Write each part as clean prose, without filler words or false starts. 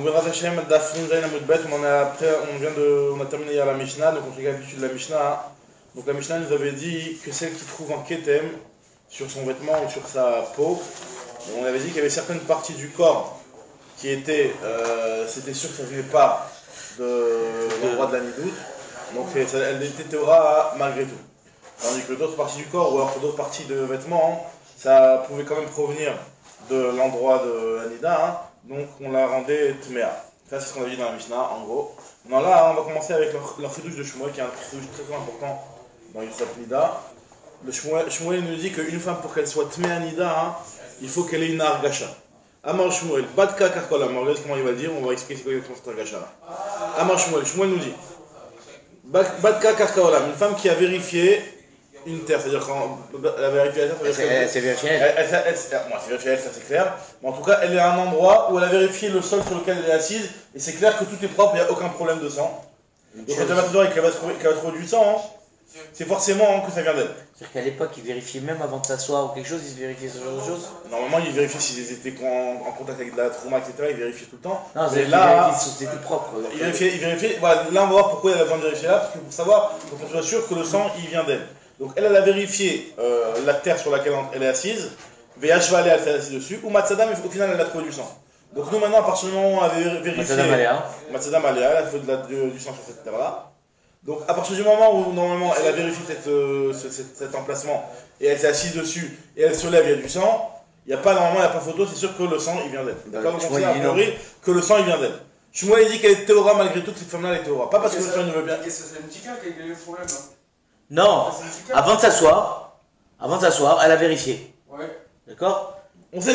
Bezrat Hashem, Daf Nun Zayin Amud Bet, on a terminé hier la Mishnah, donc on récapitule la Mishnah. Donc la Mishnah nous avait dit que celle qui trouve un ketem sur son vêtement ou sur sa peau, on avait dit qu'il y avait certaines parties du corps qui étaient, c'était sûr que ça ne venait pas de l'endroit de la nidoute, donc elle était théora malgré tout. Tandis que d'autres parties du corps ou alors d'autres parties de vêtements, ça pouvait quand même provenir de l'endroit de la nida, donc on la rendait tméa. Ça c'est ce qu'on a dit dans la Mishnah en gros. Non, là on va commencer avec leur chidouche de Shmuel qui est un chidouche très important dans Yusuf Nida. Le Shmuel nous dit qu'une femme pour qu'elle soit tméa nida, il faut qu'elle ait une argasha. Amar Shmuel, Badka Karkolam, regarde comment il va dire, on va expliquer c'est quoi exactement cette argasha là. Amar Shmuel nous dit Badka Karkolam, une femme qui a vérifié une terre, c'est-à-dire quand elle a vérifié la terre, c'est vérifié elle, ça c'est clair. Mais en tout cas, elle est à un endroit où elle a vérifié le sol sur lequel elle est assise, et c'est clair que tout est propre, il n'y a aucun problème de sang. Donc quand elle va toujours et qu'elle va trouver du sang, c'est forcément que ça vient d'elle. C'est-à-dire qu'à l'époque, ils vérifiaient même avant de s'asseoir ou quelque chose, ils vérifiaient ce genre de choses. Normalement, ils vérifiaient s'ils étaient en contact avec de la trauma, etc. Ils vérifiaient tout le temps. Non, mais là, ils vérifiaient si c'était propre. Ils vérifiaient, voilà, là on va voir pourquoi elle a besoin de vérifier là, parce que pour savoir, il faut qu'on soit sûr que le sang, il vient d'elle. Donc elle a vérifié la terre sur laquelle elle est assise, VHVAL elle s'est assise dessus, ou Matsadam, au final elle a trouvé du sang. Donc nous maintenant, à partir du moment où on avait vérifié Matsadam Aléa, elle a trouvé du sang sur cette terre-là. Donc à partir du moment où normalement elle a vérifié cet emplacement, et elle s'est assise dessus, et elle se lève, il y a du sang, normalement il n'y a pas photo, c'est sûr que le sang il vient d'elle. D'accord. Donc on sait a priori que le sang il vient d'elle. Shmuel dit qu'elle est théora malgré tout, que cette femme-là elle est théora. Pas parce que le sang ne veut bien. Qu'est-ce que c'est une petite qui a eu le problème là? Non, avant de s'asseoir, elle a vérifié. Ouais. D'accord. On sait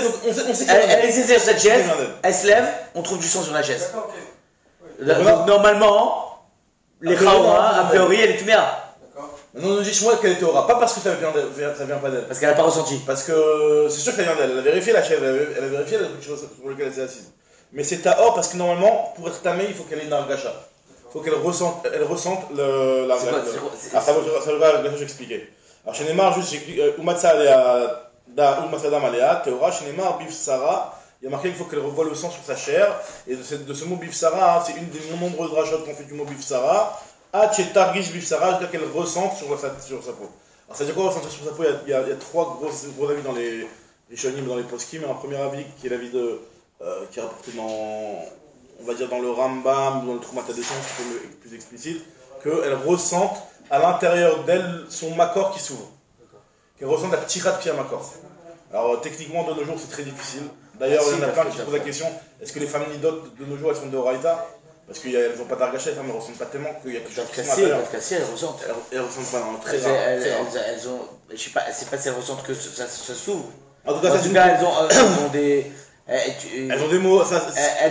elle est assise sur cette chaise, elle se lève, on trouve du sang sur la chaise. D'accord, ok. Ouais. Donc, normalement, les Khaoura, a priori, elle est tméa. D'accord. Maintenant, on nous dit Shmuel qu'elle est théora. Pas parce que ça vient pas d'elle. Parce qu'elle n'a pas ressenti. Parce que c'est sûr que ça vient d'elle. Elle a vérifié la chaise, elle a vérifié la chose sur laquelle elle s'est assise. Mais c'est taor parce que normalement, pour être tamé, il faut qu'elle ait une argasha. Il faut qu'elle ressente la ça va j'expliquer. Alors chez Neymar, juste j'écris Umatsa Alea Da Umatsadam Alea, Théora, chez Neymar, Bif Sarah, il y a marqué qu'il faut qu'elle revoie le sang sur sa chair. Et de ce mot Bif Sarah, c'est une des nombreuses rachotes qu'on fait du mot Bif Sarah. Targish Bif Sarah, c'est-à-dire qu'elle ressente sur sa peau. Alors ça veut dire quoi ressentir sur sa peau? Il y a trois gros avis dans les shonim, dans les poskim. Un premier avis qui est l'avis qui est rapporté on va dire dans le Rambam, dans le Troumat Hadeshen, c'est plus explicite, qu'elle ressente à l'intérieur d'elle son makor qui s'ouvre. Qu'elle ressente la ptirat pied à makor. Alors techniquement de nos jours c'est très difficile. D'ailleurs il y en a plein qui se posent la question, est-ce que les femmes nidotes de nos jours elles sont de Horaïta? Parce qu'elles n'ont pas d'argacha, les femmes ne ressentent pas tellement qu'il y a quelque chose qui se cassées, elles ressentent. Elles ressentent pas, non, très rare. Elles ont, je sais pas, c'est pas si elles ressentent que ça s'ouvre. En tout cas, elles ont des... Elles ont des mots,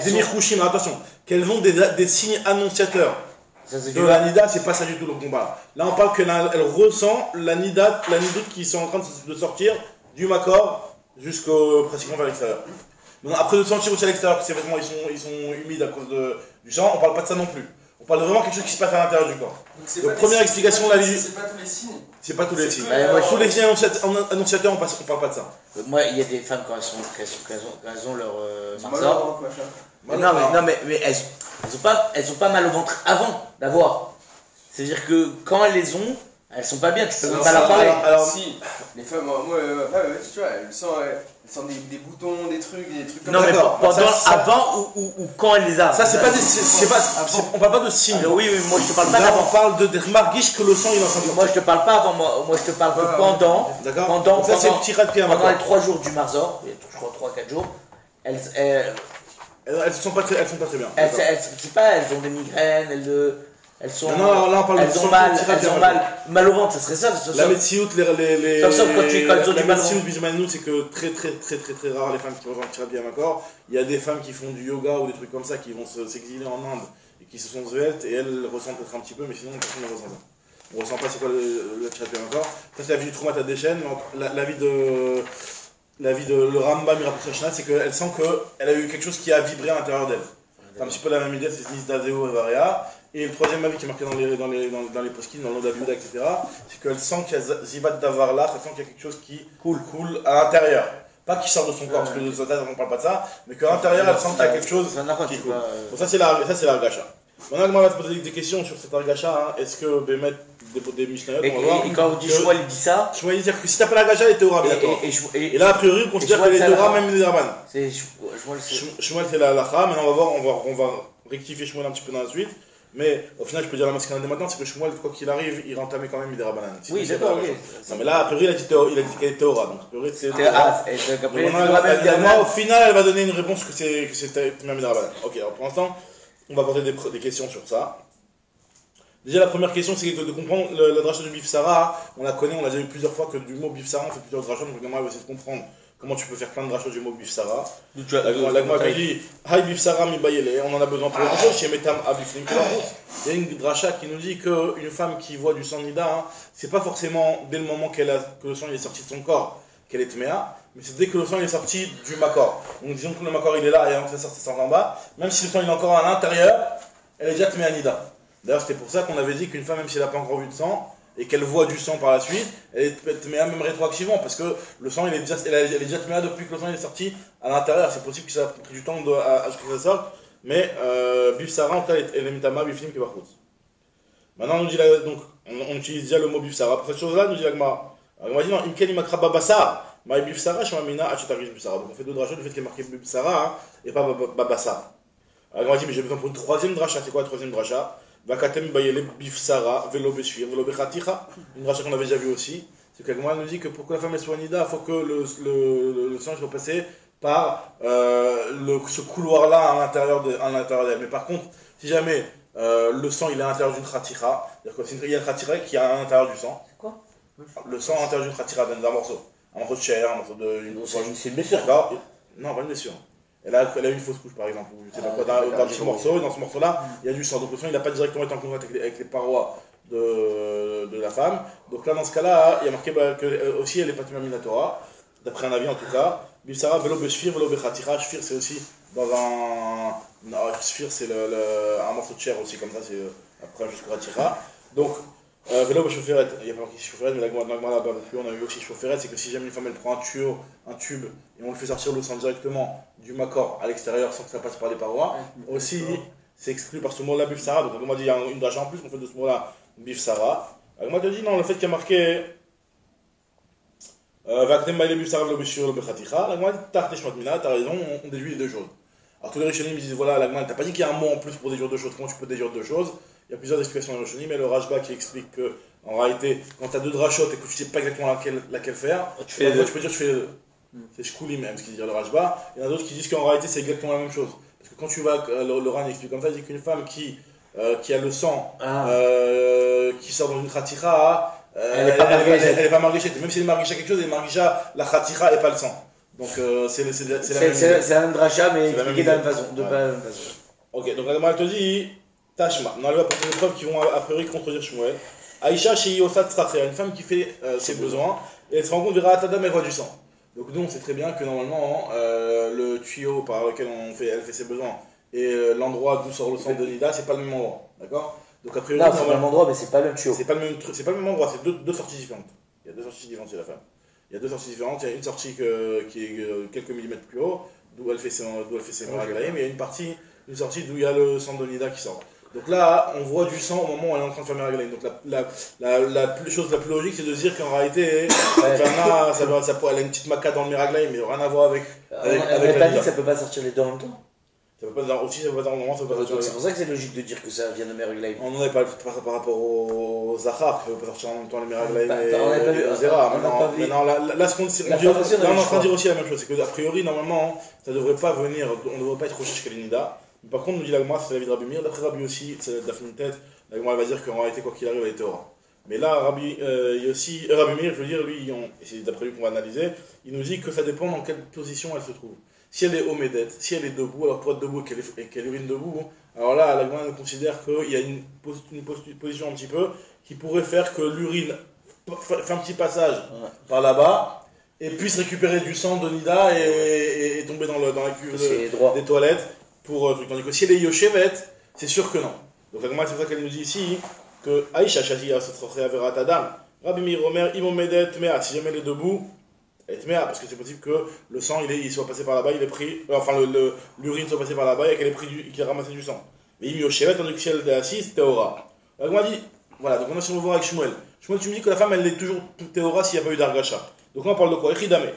Mirkushim, attention, qu'elles ont des signes annonciateurs de la nida, c'est pas ça du tout le combat. Là on parle qu'elle ressent la nidoute qui sont en train de sortir du makor jusqu'au pratiquement vers l'extérieur. Après de sentir aussi à l'extérieur que ces vêtements ils sont humides à cause du sang, on parle pas de ça non plus. On parle de vraiment quelque chose qui se passe à l'intérieur du corps. Donc première explication, c'est pas tous les signes. C'est pas tous les signes. Tous les signes annonciateurs, on parle pas de ça. Moi, il y a des femmes quand elles ont leur marzor. Non mais elles sont pas mal au ventre avant d'avoir. C'est-à-dire que quand elles les ont, elles sont pas bien, tu peux même pas leur parler. Alors si, les femmes, moi, tu vois, elles sentent des boutons, des trucs comme ça. Non mais avant ou quand elle les a. Ça c'est pas on parle pas de signes. Oui, moi je te parle pas d'avant. On parle de marguiches que le sang il est en train de sortir. Moi je te parle pas avant, moi je te parle que pendant. D'accord. Pendant les 3 jours du marzor, je crois 3-4 jours, elles sont pas très bien. Elles ont des migraines, elles sont. Non, là on parle elles ont mal au ventre, ça serait ça. La médecine, les. Sauf quand elles ont du mal au ventre. Bisoumanou, c'est que très rare les femmes qui ressentent thérapie à Makor. Il y a des femmes qui font du yoga ou des trucs comme ça qui vont s'exiler en Inde et qui se sont sveltes et elles ressentent peut-être un petit peu, mais sinon personne ne ressent ça. On ressent pas c'est quoi la thérapie à Makor. Ça c'est la vie du Troumat Hadeshen, la vie de le Rambam Mirapoussachna, c'est qu'elle sent qu'elle a eu quelque chose qui a vibré à l'intérieur d'elle. C'est un petit peu la même idée, c'est Nisdazeo et Varia. Et le troisième avis qui est marqué dans les poskim, dans l'Odabiuda, etc., c'est qu'elle sent qu'il y a Zivat Davar là, elle sent qu'il y a quelque chose qui coule à l'intérieur. Pas qui sort de son corps, parce que les otages, on ne parle pas de ça, mais qu'à l'intérieur, elle sent qu'il y a quelque chose qui coule. Donc ça, c'est l'argacha. Maintenant, on va te poser des questions sur cet argacha. Est-ce que Bémet, des Mishnayot, on va voir. Et quand on dit Shmuel, il dit ça. Shmuel, il dit que si t'as pas l'argacha, elle est Théora, bien d'accord. Et là, a priori, on considère qu'elle est Théora, même les Raban. Shmuel, c'est la halakha. Maintenant, on va rectifier Shmuel un petit peu dans la suite. Mais au final, je peux dire la masculine dès maintenant, c'est que Shmuel, quoi qu'il arrive, il rentamait quand même des Rabanan. Oui, d'accord, ok. Non, mais là, a priori, il a dit qu'elle est Théora. Donc, a priori, c'est Théora. Au final, elle va donner une réponse que c'est même des Rabanan. Ok, alors pour l'instant, on va poser des questions sur ça. Déjà, la première question, c'est de comprendre la dracha de Bifsara. On la connaît, on l'a déjà vu plusieurs fois que du mot Bifsara, on fait plusieurs drachas. Donc, le gamin va essayer de comprendre comment tu peux faire plein de drachas du mot Bifsara. La Gemara dit Hay Bifsara mi bayele. On en a besoin pour autre chose. Chez Metam Abiflim. Il y a une dracha qui nous dit qu'une femme qui voit du sang nida, c'est pas forcément dès le moment que le sang est sorti de son corps qu'elle est tméa, mais c'est dès que le sang est sorti du makor. Donc, disons que le makor il est là et avant que ça sorte, ça sort en bas. Même si le sang il est encore à l'intérieur, elle est déjà tméa nida. D'ailleurs, c'était pour ça qu'on avait dit qu'une femme, même si elle n'a pas encore vu de sang, et qu'elle voit du sang par la suite, elle est tméa même rétroactivement, parce que le sang, elle est déjà tméa depuis que le sang est sorti à l'intérieur. C'est possible que ça a pris du temps à ce que ça sorte, mais Bifsara, en tout cas, elle est mitama, biflim, qui va foutre. Maintenant, on utilise déjà le mot Bifsara. Pour cette chose-là, nous dit l'agma. On va dire non, Imken imakra babasa, ma Bifsara, shmamina, achetarish Bifsara. Donc on fait deux drachas, du fait qu'il y a marqué Bifsara, et pas babasa. Alors on va dire, mais j'ai besoin pour une troisième dracha. C'est quoi la troisième dracha? Vakatem bayele Bifsara, velo beshvir, velo bechaticha. Une dracha qu'on avait déjà vue aussi. C'est que l'agma nous dit que pour que la femme soit nida, il faut que le sang soit passé par ce couloir-là à l'intérieur d'elle. Mais par contre, si jamais le sang il est à l'intérieur d'une khatira, c'est-à-dire qu'il y a une khatira qui est à l'intérieur du sang. C'est quoi? Le sang à l'intérieur d'une khatira, d'un morceau. Un morceau de chair, un morceau de. C'est une blessure. Non, pas une blessure. Elle a une fausse couche par exemple, ou je sais pas quoi, dans ce morceau, et dans ce morceau-là, il y a du sang. Donc le sang il n'a pas directement été en contact avec les parois de la femme. Donc là, dans ce cas-là, il y a marqué que aussi elle est pas Torah, d'après un avis en tout cas. Bifsara, velo beshfir, velo bechatira. Shfir, c'est aussi dans un. Non, shfir, c'est un morceau de chair aussi, comme ça, c'est après jusqu'au ratira. Donc, velo beshferet, il n'y a pas marqué shferet, mais la Gemara là-bas, on a eu aussi shferet, c'est que si jamais une femme elle prend un tube, et on le fait sortir le sang directement du makor à l'extérieur sans que ça passe par les parois, aussi, c'est exclu par ce mot-là, Bifsara. Donc, on m'a dit, il y a une dracha en plus qu'on fait de ce mot-là, Bifsara. La Gemara te dit, non, le fait qu'il y a marqué. Vaktem baile Bifsara velo beshfir, velo bechatira. La Gemara dit, t'as raison, on déduit les deux choses. Alors tous les Rishonim disent voilà, la Gemara, t'as pas dit qu'il y a un mot en plus pour déduire deux choses, comment tu peux déduire deux choses? Il y a plusieurs explications dans les Rishonim, mais le Rashba qui explique que, en réalité, quand tu as deux drachot et que tu sais pas exactement laquelle faire, tu peux dire tu fais les deux. C'est Shkoulim même ce qu'il dit le Rashba. Il y en a d'autres qui disent qu'en réalité c'est exactement la même chose. Parce que quand tu vas, le Ran explique comme ça, il dit qu'une femme qui a le sang qui sort dans une khatira, elle n'est pas marguéchée. Même si elle est marguéchée quelque chose, elle est marguéchée la khatira et pas le sang. Donc c'est la même dracha, mais expliqué de la même façon. Ok, donc la Gemara te dit Tashma. Non, elle va porter des preuves qui vont a priori contredire Shmuel. Aïcha chez Yosat Tzrachia, une femme qui fait ses besoins, et elle se rend compte, verra Tadam, elle voit du sang. Donc nous on sait très bien que normalement le tuyau par lequel elle fait ses besoins et l'endroit d'où sort le sang de Nida, c'est pas le même endroit, d'accord? Donc a priori, c'est le même endroit, mais c'est pas le même tuyau. C'est pas le même endroit, c'est deux sorties différentes. Il y a deux sorties différentes chez la femme. Il y a deux sorties différentes. Il y a une sortie qui est quelques millimètres plus haut, d'où elle fait ses maraglaïm, et il y a une sortie d'où il y a le sang de Nida qui sort. Donc là, on voit du sang au moment où elle est en train de faire maraglaïm. Donc la chose la plus logique, c'est de se dire qu'en réalité, elle a une petite maca dans le miraglaïm, mais rien à voir avec. Elle n'a pas dit que ça peut pas sortir les deux en même temps. Ça peut pas dire aussi, ça peut pas dire au moment, ça peut pas sortir. C'est pour ça que c'est logique de dire que ça vient de Meraglaïm. On n'en avait pas par rapport aux Zahar, qui ne peuvent pas sortir en même temps les Meraglaïm et les Zera. Maintenant, là, on est en train de dire aussi la même chose, c'est qu'a priori, normalement, ça devrait pas venir, on ne devrait pas être recherché qu'à l'Inida. Mais par contre, nous dit la Gemara, c'est l'avis de Rabbi Meir, d'après Rabbi aussi, c'est la fin de tête, la Gemara va dire qu'en réalité, quoi qu'il arrive, elle est Torah. Mais là, Rabbi Meir, je veux dire, lui, et c'est d'après lui qu'on va analyser, il nous dit que ça dépend dans quelle position elle se trouve. Si elle est omedette, si elle est debout, alors pour être debout et qu'elle urine debout, alors là, la Gemara considère qu'il y a une position un petit peu qui pourrait faire que l'urine fait un petit passage par là-bas et puisse récupérer du sang de Nida et tomber dans la cuve des toilettes pour tandis que si elle est yoshevet, c'est sûr que non. Donc la Gemara, c'est pour ça qu'elle nous dit ici que Aïcha Shazia se trocherait à Verat Adam, Rabbi Meir Omer, Imomedet, mais si jamais elle est debout, elle est tméa, parce que c'est possible que le sang il soit passé par là-bas, il est pris, enfin l'urine soit passée par là-bas et qu'elle ait qu'elle a ramassé du sang. Mais il Yoshevet, tandis que si elle est assise, Théora. Donc on m'a dit, voilà, donc on a si on va voir avec Shmuel. Shmuel, tu me dis que la femme elle est toujours Théora s'il n'y a pas eu d'argacha. Donc là on parle de quoi? Echidame.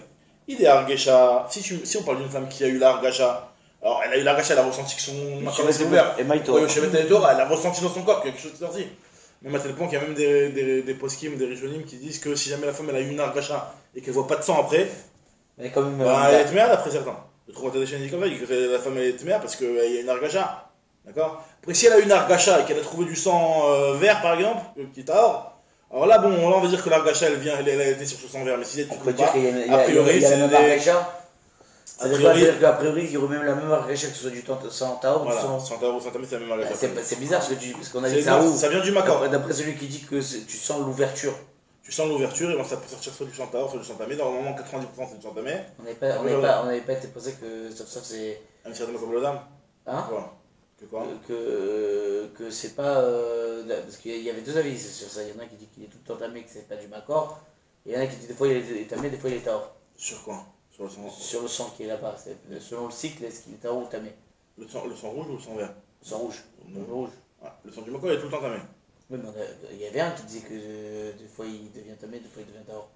Il est argacha. Si on parle d'une femme qui a eu l'argacha, alors elle a eu l'argacha, elle a ressenti que son machin s'est ouvert. Et Maïtora. Elle a ressenti dans son corps quelque chose qui est sorti. Même à tel point qu'il y a même des poskim, des rishonim qui disent que si jamais la femme elle a eu une argacha et qu'elle voit pas de sang après, elle est quand même. Elle est tméa d'après certains. Le Trouvat des chaînes dit comme ça, que la femme elle est tméa parce qu'il y a une argacha. D'accord? Après, si elle a une argacha et qu'elle a trouvé du sang vert par exemple, qui est or, alors là, bon, là on va dire que l'argacha elle a été sur ce sang vert, mais si elle on peut dire pas, qu'il y a la même argacha. C'est-à-dire qu'a priori, il y aurait même la même argacha que ce soit du sang taor. Voilà, sang taor, sang tamé, c'est la même argacha. C'est bizarre ce que tu dis, parce qu'on a dit ça où. Ça vient du makor. D'après celui qui dit que tu sens l'ouverture. Tu sens l'ouverture et ça peut sortir soit du sang taor, soit du sang tamé. Normalement, 90% c'est du sang tamé. On n'avait pas été pensé que ça c'est. Un certain comme le dame. Hein? Quoi? Que c'est pas. Parce qu'il y avait deux avis sur ça. Il y en a qui dit qu'il est tout le temps tamé, que c'est pas du makor. Et il y en a qui dit des fois il est tamé, des fois il est taor. Sur quoi? Sur le sang qui est là-bas. Selon le cycle, est-ce qu'il est taor ou tamé? Le sang rouge ou le sang vert? Le sang rouge. Le rouge. Ouais. Le sang du makor il est tout le temps tamé. Oui, mais il y avait un qui disait que des fois il devient tamé, des fois il devient taor.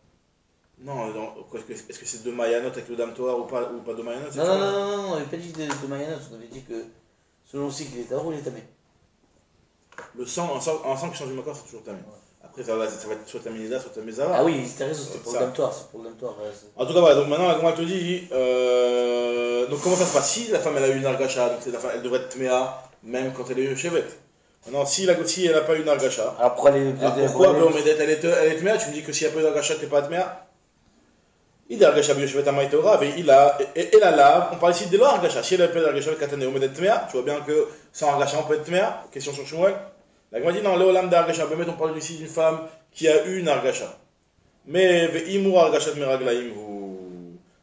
Non, est-ce que c'est de Mayanot avec le dame Toar ou pas de Mayanot? Non, on n'avait pas dit de Mayanot, on avait dit que selon le cycle il est taor ou il est tamé. Le sang, un sang qui change du makor c'est toujours tamé. Ouais. Après ça va être soit taménida, soit tamézava. Ah oui, c'était raison, c'était pour le dame Toar, c'est pour le dame Toar. En tout cas, voilà, donc maintenant la Gemara te dit, donc comment ça se passe? Si la femme elle a eu une argacha, donc elle devrait être tméa même quand elle est chevet. Maintenant, si elle n'a pas eu une argacha, pourquoi elle est tméa? Tu me dis que s'il n'y a pas eu d'argacha, t'es pas tméa? Il est argacha biochevet amaïtora, et là, on parle ici de l'argacha. Si elle a pas eu d'argacha avec katane omedet tméa, tu vois bien que sans argacha on peut être tméa. Question sur Shmuel. La Gemara dit non, léolam d'argacha, on parle ici d'une femme qui a eu une argacha. Mais ve'imur argachat meraglaim,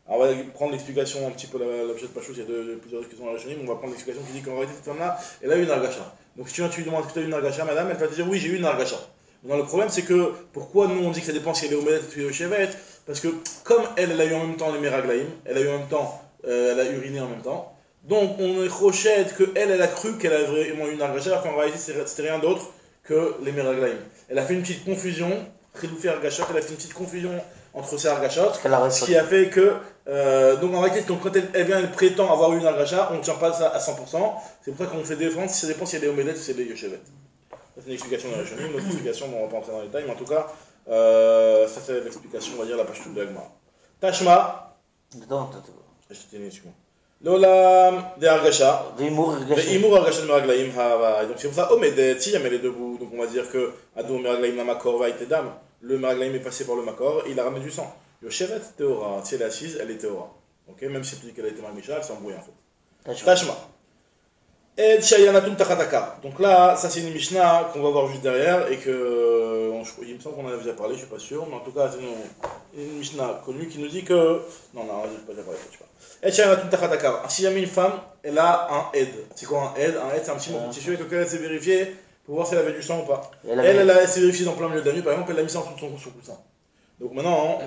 on va prendre l'explication un petit peu, l'objet de Pachou, il y a plusieurs questions dans la chaîne, on va prendre l'explication qui dit qu'en réalité cette femme-là, elle a eu une argacha. Donc si tu lui demandes que tu as eu une argacha, madame, elle va te dire oui, j'ai eu une argacha. Non, le problème c'est que, pourquoi nous on dit que ça dépend si elle est omedet ou chevet? Parce que comme elle a eu en même temps les meraglaim, elle a eu en même temps, elle a uriné en même temps, donc on est crochette qu'elle a cru qu'elle a vraiment eu une argacha, alors qu'en réalité c'était rien d'autre que les meraglaim. Elle a fait une petite confusion, Khiloufé argachot, elle a fait une petite confusion entre ces argachot, ce qui a fait que, donc en réalité, quand elle vient, elle prétend avoir eu une argacha, on ne tient pas ça à 100%, c'est pour ça qu'on fait défense, ça dépend si elle est omedet ou si elle est yoshevet. C'est une explication dans la chaîne, une autre explication dont on ne va pas entrer dans les détails, mais en tout cas, ça c'est l'explication, on va dire, la page toute de la Gemara. Tashma. Je t'ai dit, excuse-moi. L'olam de argacha. Ve'imur argacha de meraglaim hava. Donc c'est pour ça, omedet, si jamais elle est debout, donc on va dire que Adou meraglaim la makor va être dame. Le meraglaim est passé par le makor et il a ramené du sang. Yoshevet théora. Si elle est assise, elle est théora. Ok, même si tu dis qu'elle a été marmicha, elle s'embrouille en fait. Tashma. Ed Shayanatum Tachataka. Donc là, ça c'est une Mishnah qu'on va voir juste derrière et que il me semble qu'on en a déjà parlé, je suis pas sûr, mais en tout cas c'est une Mishnah connue qui nous dit que non, je n'ai pas déjà parlé, je sais pas. Ed Shayanatum Tachataka. Si jamais une femme, elle a un aide. C'est quoi un aide? Un aide, c'est un petit morceau de tissu avec lequel elle s'est vérifiée pour voir si elle avait du sang ou pas. Elle s'est vérifiée dans plein milieu de la nuit, par exemple, elle a mis ça en dessous son coussin. Donc maintenant,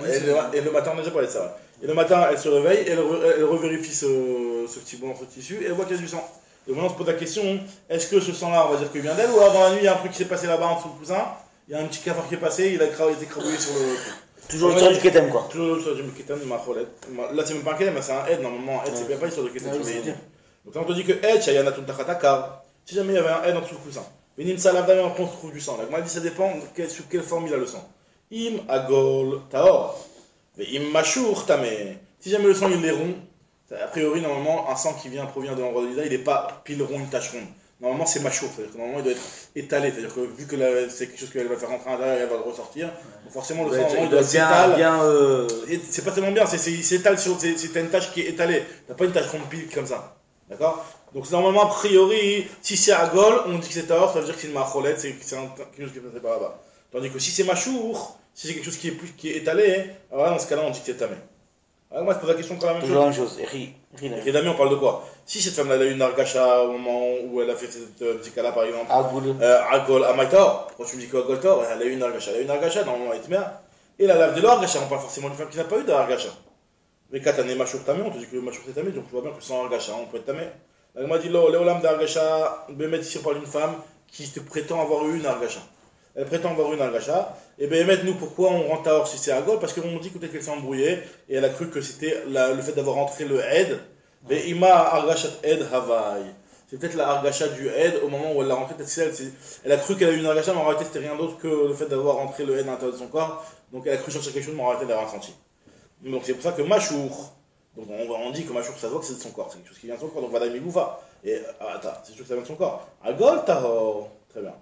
et le matin, on a déjà parlé de ça. Et le matin, elle se réveille, elle revérifie ce petit morceau de tissu et elle voit qu'il y a du sang. Donc maintenant on se pose la question, est-ce que ce sang-là, on va dire qu'il vient d'elle, ou alors dans la nuit il y a un truc qui s'est passé là-bas en dessous du coussin, il y a un petit cafard qui est passé, il a été crabouillé sur le truc. Toujours l'histoire du ketem quoi. Toujours l'histoire du ketem, de ma cholette. Là c'est même pas un ketem, c'est un aide, normalement, aide c'est bien pas l'histoire de ketem. Donc là on te dit que aide, shayana tum tachatakar, si jamais il y avait un aide en dessous du coussin. Benin salam d'ailleurs on trouve du sang. Là, dit ça dépend sous quelle forme il a le sang. Im agol taor, im mashur tameh. Si jamais le sang il est rond, a priori, normalement, un sang qui provient de l'endroit de l'Ida, il n'est pas pile rond, une tache ronde. Normalement, c'est machour, c'est-à-dire que normalement, il doit être étalé. C'est-à-dire que vu que c'est quelque chose qu'elle va faire rentrer à l'intérieur et elle va le ressortir, donc forcément, le sang, il doit s'étaler. C'est pas tellement bien, c'est s'étale sur. C'est une tache qui est étalée. T'as pas une tache ronde pile comme ça. D'accord? Donc, normalement, a priori, si c'est à Gol, on dit que c'est Taor, ça veut dire que c'est une macholette, c'est quelque chose qui est passé par là-bas. Tandis que si c'est machour, si c'est quelque chose qui est étalé, alors là, dans ce cas-là, on dit que c'est tamé. Alors moi je pose la question quand même. Toujours la même chose. Et Damien on parle de quoi? Si cette femme-là a eu une argacha au moment où elle a fait cette petit cas-là par exemple. Agol Amaïtor. Quand tu me dis que Agol Tor, elle a eu une argacha. Elle a eu une argacha, normalement elle est tméa. et la lave de l'Argacha. On parle forcément d'une femme qui n'a pas eu d'Argacha. Mais quand on est Machour Tamé, on te dit que le Machour c'est Tamé, donc tu vois bien que sans Argacha, on peut être Tamé. La Gemara dit Léolam d'Argacha, Bémet ici on parle d'une femme qui te prétend avoir eu une Argacha. Elle prétend avoir eu une Argacha. Et Bémet, nous pourquoi on rend Tahor si c'est Agol? Parce qu'on dit peut-être qu'elle s'est embrouillée et elle a cru que c'était le fait d'avoir rentré le Ed. Mais Ima Argachat Ed Havaï. C'est peut-être la Argacha du Ed au moment où elle l'a rentré. Elle a cru qu'elle a eu une Argacha, mais en réalité c'était rien d'autre que le fait d'avoir rentré le Ed à l'intérieur de son corps. Donc elle a cru chercher quelque chose, mais en réalité elle l'a ressenti. Donc c'est pour ça que Machour, donc on dit que Machour ça se voit que c'est de son corps, c'est quelque chose qui vient de son corps, donc Vadaï Migoufa. Et attends, c'est sûr que ça vient de son corps. Agol Tahor, très bien.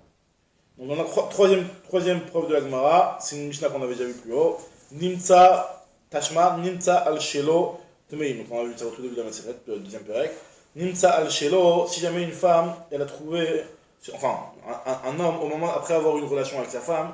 Donc on a troisième preuve de la Gemara, c'est une Mishnah qu'on avait déjà vu plus haut. Nimtsa Tashma, Nimtsa al-Shelo Tmeim. Donc on a vu ça au tout début de la Maseret, le deuxième pérec. Nimtsa al-Shelo, si jamais une femme, elle a trouvé, enfin un homme, au moment après avoir eu une relation avec sa femme,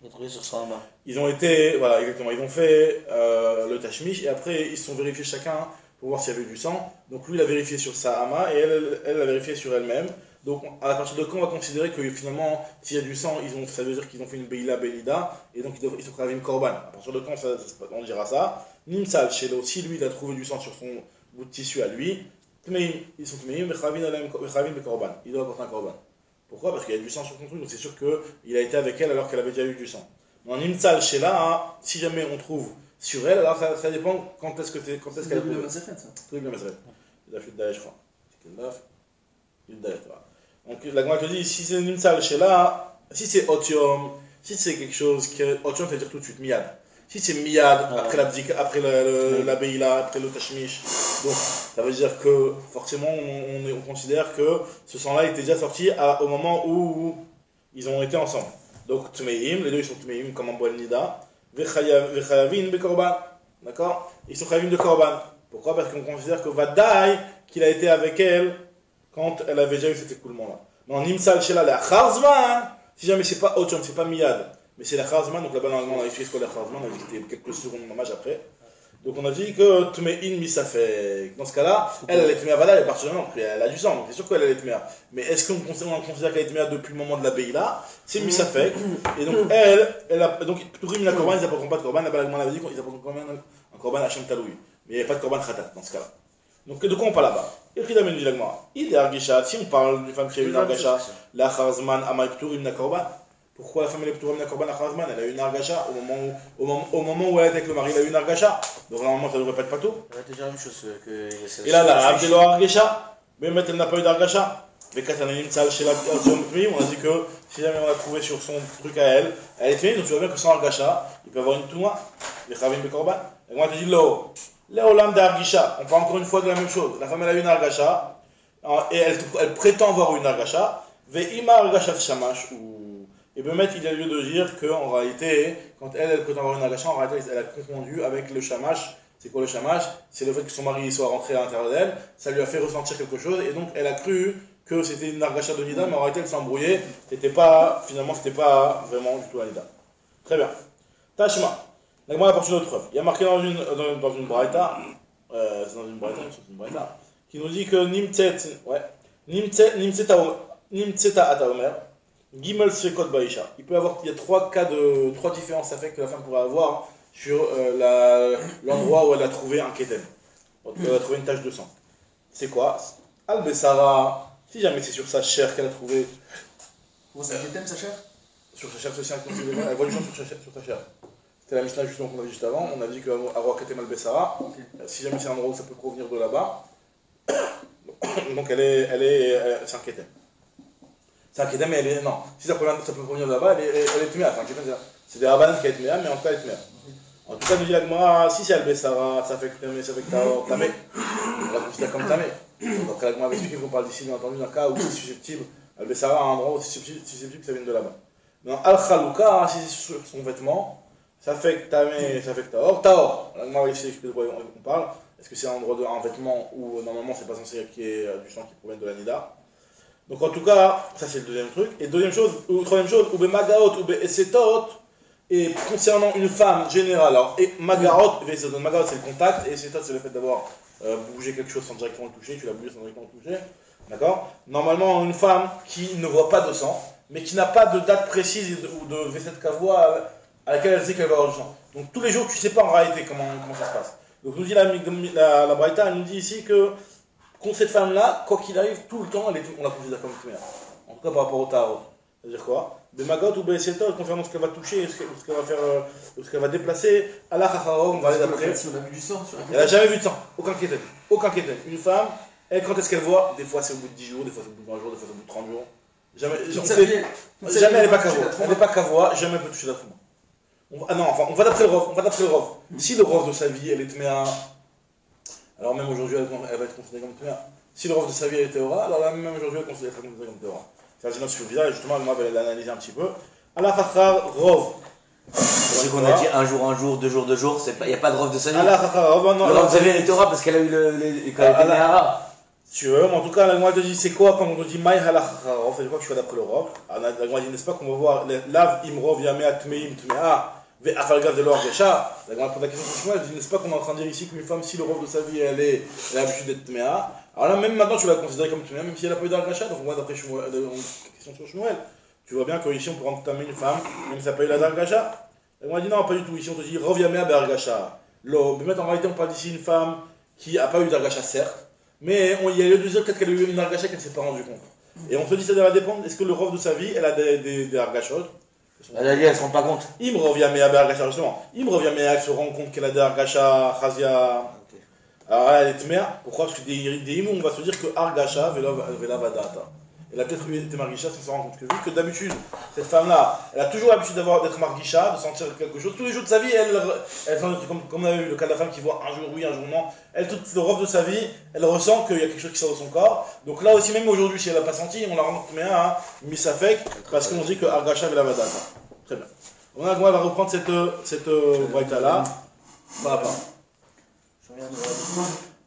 il a trouvé sur son main. Ils ont été, voilà, exactement, ils ont fait le tashmish et après ils se sont vérifiés chacun pour voir s'il y avait du sang. Donc lui il a vérifié sur sa hama et elle a vérifié sur elle-même. Donc à partir de quand on va considérer que finalement s'il y a du sang, ça veut dire qu'ils ont fait une beila belida et donc ils sont une korban. À partir de quand on dira ça? Nimsal shelo, si lui il a trouvé du sang sur son bout de tissu à lui, ils sont tmeim, mechavin bekorban. Il doit apporter un korban. Pourquoi? Parce qu'il y a du sang sur son truc, donc c'est sûr qu'il a été avec elle alors qu'elle avait déjà eu du sang. Dans Nimtsal Shela, si jamais on trouve sur elle, alors ça dépend quand est-ce qu'elle a trouvé. C'est le Maseret, ça. C'est le Maseret. C'est la fuite d'Aïe, je crois. C'est quelle daf? Fuite d'Aïe, voilà. Donc la Gemara te dit, si c'est Nimtsal Shela, si c'est Otium, si c'est quelque chose que. Otium, ça veut dire tout de suite, Miyad. Si c'est Miyad, après après la Beila, après le Tashmish, donc ça veut dire que forcément on considère que ce sang-là était déjà sorti au moment où ils ont été ensemble. Donc Tmeim, les deux ils sont Tmeim comme en Boel Nida, Vechayavin Bekorban, d'accord? Ils sont Chayavin de Korban. Pourquoi? Parce qu'on considère que Vadaï, qu'il a été avec elle quand elle avait déjà eu cet écoulement-là. Dans Nimsal Shela, la Charzman, si jamais c'est pas Otium, c'est pas Miyad. Mais c'est la Charzman, donc là-bas normalement on a étudié ce qu'est la Charzman, on a dit que c'était quelques secondes de hommage après. Donc on a dit que Tmein Misafek. Dans ce cas-là, elle est Tmea Vada, elle est partie de donc elle a du sang, donc c'est sûr qu'elle est Tmea. Mais est-ce qu'on considère qu'elle est Tmea depuis le moment de la Beila? C'est Misafek. Et donc elle a. Donc Tourim la Korban, ils n'apporteront pas de Korban, là-bas la avait dit qu'ils apporteront quand même un Korban Hachem Taloui. Mais il n'y a pas de Korban Khatat dans ce cas-là. Donc de quoi on parle là-bas? Et puis d'amener la Gemara. Il est Argisha, si on parle d'une femme qui a eu une Argasha, la Charzman, Amay Tourim la Korban. Pourquoi la femme elle est plutôt la Korban à Charzman? Elle a eu une Argacha au moment où elle était avec le mari, elle a eu une Argacha. Donc normalement ça ne devrait pas être pas tout. Elle a déjà la même chose que. Et là, la Abdelo Argacha, mais maintenant elle n'a pas eu d'Argacha. Mais quand elle a eu une salle chez la on a dit que si jamais on l'a trouvé sur son truc à elle, elle est finie, donc tu vois bien que sans Argacha, il peut avoir une touma, les Chavim de Korban. Et moi je dis Lo, Léolam d'Argacha, on parle encore une fois de la même chose. La femme elle a eu une Argacha, et elle prétend avoir une Argacha, Ve'ima Argacha Shamash, et Bémet, il a lieu de dire qu'en réalité, quand elle prétend avoir une Argacha, en réalité, elle a confondu avec le Shamash. C'est quoi le Shamash? C'est le fait que son mari soit rentré à l'intérieur d'elle, ça lui a fait ressentir quelque chose, et donc elle a cru que c'était une Argacha de Nida, mais en réalité, elle s'est embrouillée. Finalement, c'était pas vraiment du tout un Nida. Très bien. Tashma. La Gemara apporte une autre preuve. Il y a marqué dans une braïta, c'est dans une braïta, qui nous dit que Nimtseta Ata Omer. Gimel Sekot Baisha. Il y a trois différences affects que la femme pourrait avoir sur l'endroit où elle a trouvé un kétem. Elle a trouvé une tache de sang. C'est quoi? Al-Bessara, si jamais c'est sur sa chair qu'elle a trouvé. C'est un kétem, sa chair? Sur sa chair, c'est un considéré. Elle voit du sang sur sa chair. C'était la Mishnah justement qu'on a dit juste avant. On a dit que Arwa Ketem Al-Bessara, si jamais c'est un endroit où ça peut provenir de là-bas, donc c'est un kétem. C'est un kétem, mais non. Si ça peut provenir de là-bas, elle est tméa. C'est des rabanan qui est tméa, mais en tout cas, elle est tméa. En tout cas, nous dit la Gemara, si c'est Al-Bessara, ça fait que Tamé. On la considère comme Tamé. Donc après, la Gemara va expliquer qu'on parle d'ici, bien entendu, d'un cas où c'est susceptible. Al-Bessara a un endroit où c'est susceptible que ça vienne de là-bas. Mais Al-Khalouka, si c'est sur son vêtement, ça fait que Tamé, ça fait que Tahor. La Gemara va expliquer de quoi on parle. Est-ce que c'est un vêtement où normalement c'est pas censé qu'il y ait du sang qui provient de la Nida? Donc en tout cas, ça c'est le deuxième truc. Et troisième chose, ou Magaot, ou Esetot, et concernant une femme générale, alors, et Magaot c'est le contact, et Esetot c'est le fait d'avoir bougé quelque chose sans directement le toucher, tu l'as bougé sans directement le toucher, d'accord? Normalement, une femme qui ne voit pas de sang, mais qui n'a pas de date précise ou de V7 Kavoa à laquelle elle sait qu'elle va avoir du sang. Donc tous les jours, tu ne sais pas en réalité comment ça se passe. Donc nous dit la Braïta, elle nous dit ici que contre cette femme-là, quoi qu'il arrive, tout le temps, on la considère comme téméa. En tout cas par rapport au Tahor. C'est-à-dire quoi? De Magot ou Be'esetor, concernant ce qu'elle va toucher, ce qu'elle va faire, ce qu'elle va déplacer, Allah Chacharo, on va aller d'après. Si on a vu du sang sur Elle n'a jamais vu de sang, aucun kéten. Aucun kéten. Une femme, elle, quand est-ce qu'elle voit? Des fois c'est au bout de 10 jours, des fois c'est au bout de 20 jours, des fois c'est au bout de 30 jours. Jamais elle n'est pas kavoa. Elle n'est pas kavoa, jamais elle peut toucher la fouma. Ah non, enfin, on va d'après le rov. Si le rov de sa vie, elle est tméa, alors même aujourd'hui, elle va être considérée comme tméa. Si le rov de sa vie, elle est théora, alors là, même aujourd'hui, elle va être considérée comme théora. C'est un sur le visage, justement, moi, elle va l'analyser un petit peu. Allah Chachar, rov. C'est qu'on a dit un jour, 2 jours, il n'y a pas de rov de sa vie. Allah Chachar, rov, non. Le rov de sa vie, elle est théora parce qu'elle a eu quand elle était Néhara. Si tu veux, mais en tout cas, la Gemara te dit c'est quoi quand on te dit Maï halacharav, c'est quoi que tu vas d'après le rov. La Gemara dit n'est-ce pas qu'on va voir lav imrov yamea tmeim tmea ve afalgav de l'orgesha. La Gemara pose la question sur elle dit n'est-ce pas qu'on est en train de dire ici qu'une femme, si le rov de sa vie elle a l'habitude d'être tmea, alors là même maintenant tu vas la considérer comme tmea, même si elle n'a pas eu d'orgesha. Donc moi d'après question sur Shmuel, tu vois bien qu'ici on peut rendre tamer une femme, même si elle n'a pas eu la d'orgesha. La Gemara dit non, pas du tout. Ici on te dit rov yamea be orgesha. Mais en réalité on parle d'ici une femme qui n'a pas eu d'orgesha certes. Mais il y a lieu de dire peut-être qu'elle a eu une argacha qu'elle ne s'est pas rendue compte. Et on se dit ça va dépendre, est-ce que le rov de sa vie, elle a des argachot? Elle a dit, elle ne se rend pas compte. Il me revient, mais argacha, justement. Il me revient, mais elle se rend compte qu'elle a des argacha, chazia. Alors elle est mère. Pourquoi? Parce que des imous, on va se dire que argacha, vela vadata. Elle a peut-être eu des marguicha sans se rendre compte que vu que d'habitude, cette femme-là, elle a toujours l'habitude d'être marguicha, de sentir quelque chose. Tous les jours de sa vie, elle comme on a eu le cas de la femme qui voit un jour oui, un jour non. Elle, tout le reste de sa vie, elle ressent qu'il y a quelque chose qui sort de son corps. Donc là aussi, même aujourd'hui, si elle n'a pas senti, on la rend mais un misafek, parce qu'on dit que argacha vela vadata. Très bien. On va reprendre cette braïta-là. Pas à pas.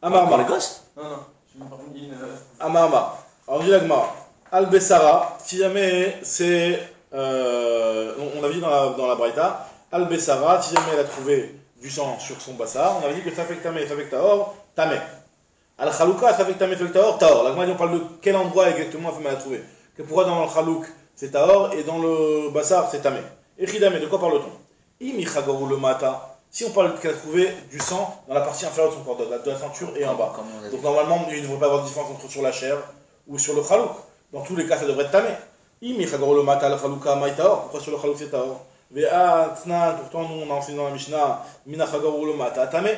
Amarma. Les gosses? Non, je me parle d'une. Amarma. Alors on dit la Gemara. Al-Bessara, si jamais c'est. On l'a vu dans la Braïta. Al-Bessara, si jamais elle a trouvé du sang sur son bassar, on avait dit que Safek Tamé et Safek Tahor, Tamé. Al-Chalouka, Safek Tamé, Safek Tahor, Tahor. La Gemara, on parle de quel endroit exactement la femme a trouvé. Que pourquoi dans le Chalouk c'est Tahor et dans le bassar c'est Tamé. Et Chidamé, de quoi parle-t-on? Imi Chagoru le Mata. Si on parle qu'elle a trouvé du sang dans la partie inférieure de son corps, de la ceinture et en bas. Donc normalement, il ne devrait pas avoir de différence entre sur la chair ou sur le Chalouk. Dans tous les cas, ça devrait être tamé. Imi Chagoru le Mata, le Chalouka, Maï Tahor. Pourquoi sur le Chalouk c'est Tahor? Pourtant, nous on a enseigné dans la Mishnah, Mina Chagoru le Mata, tamé.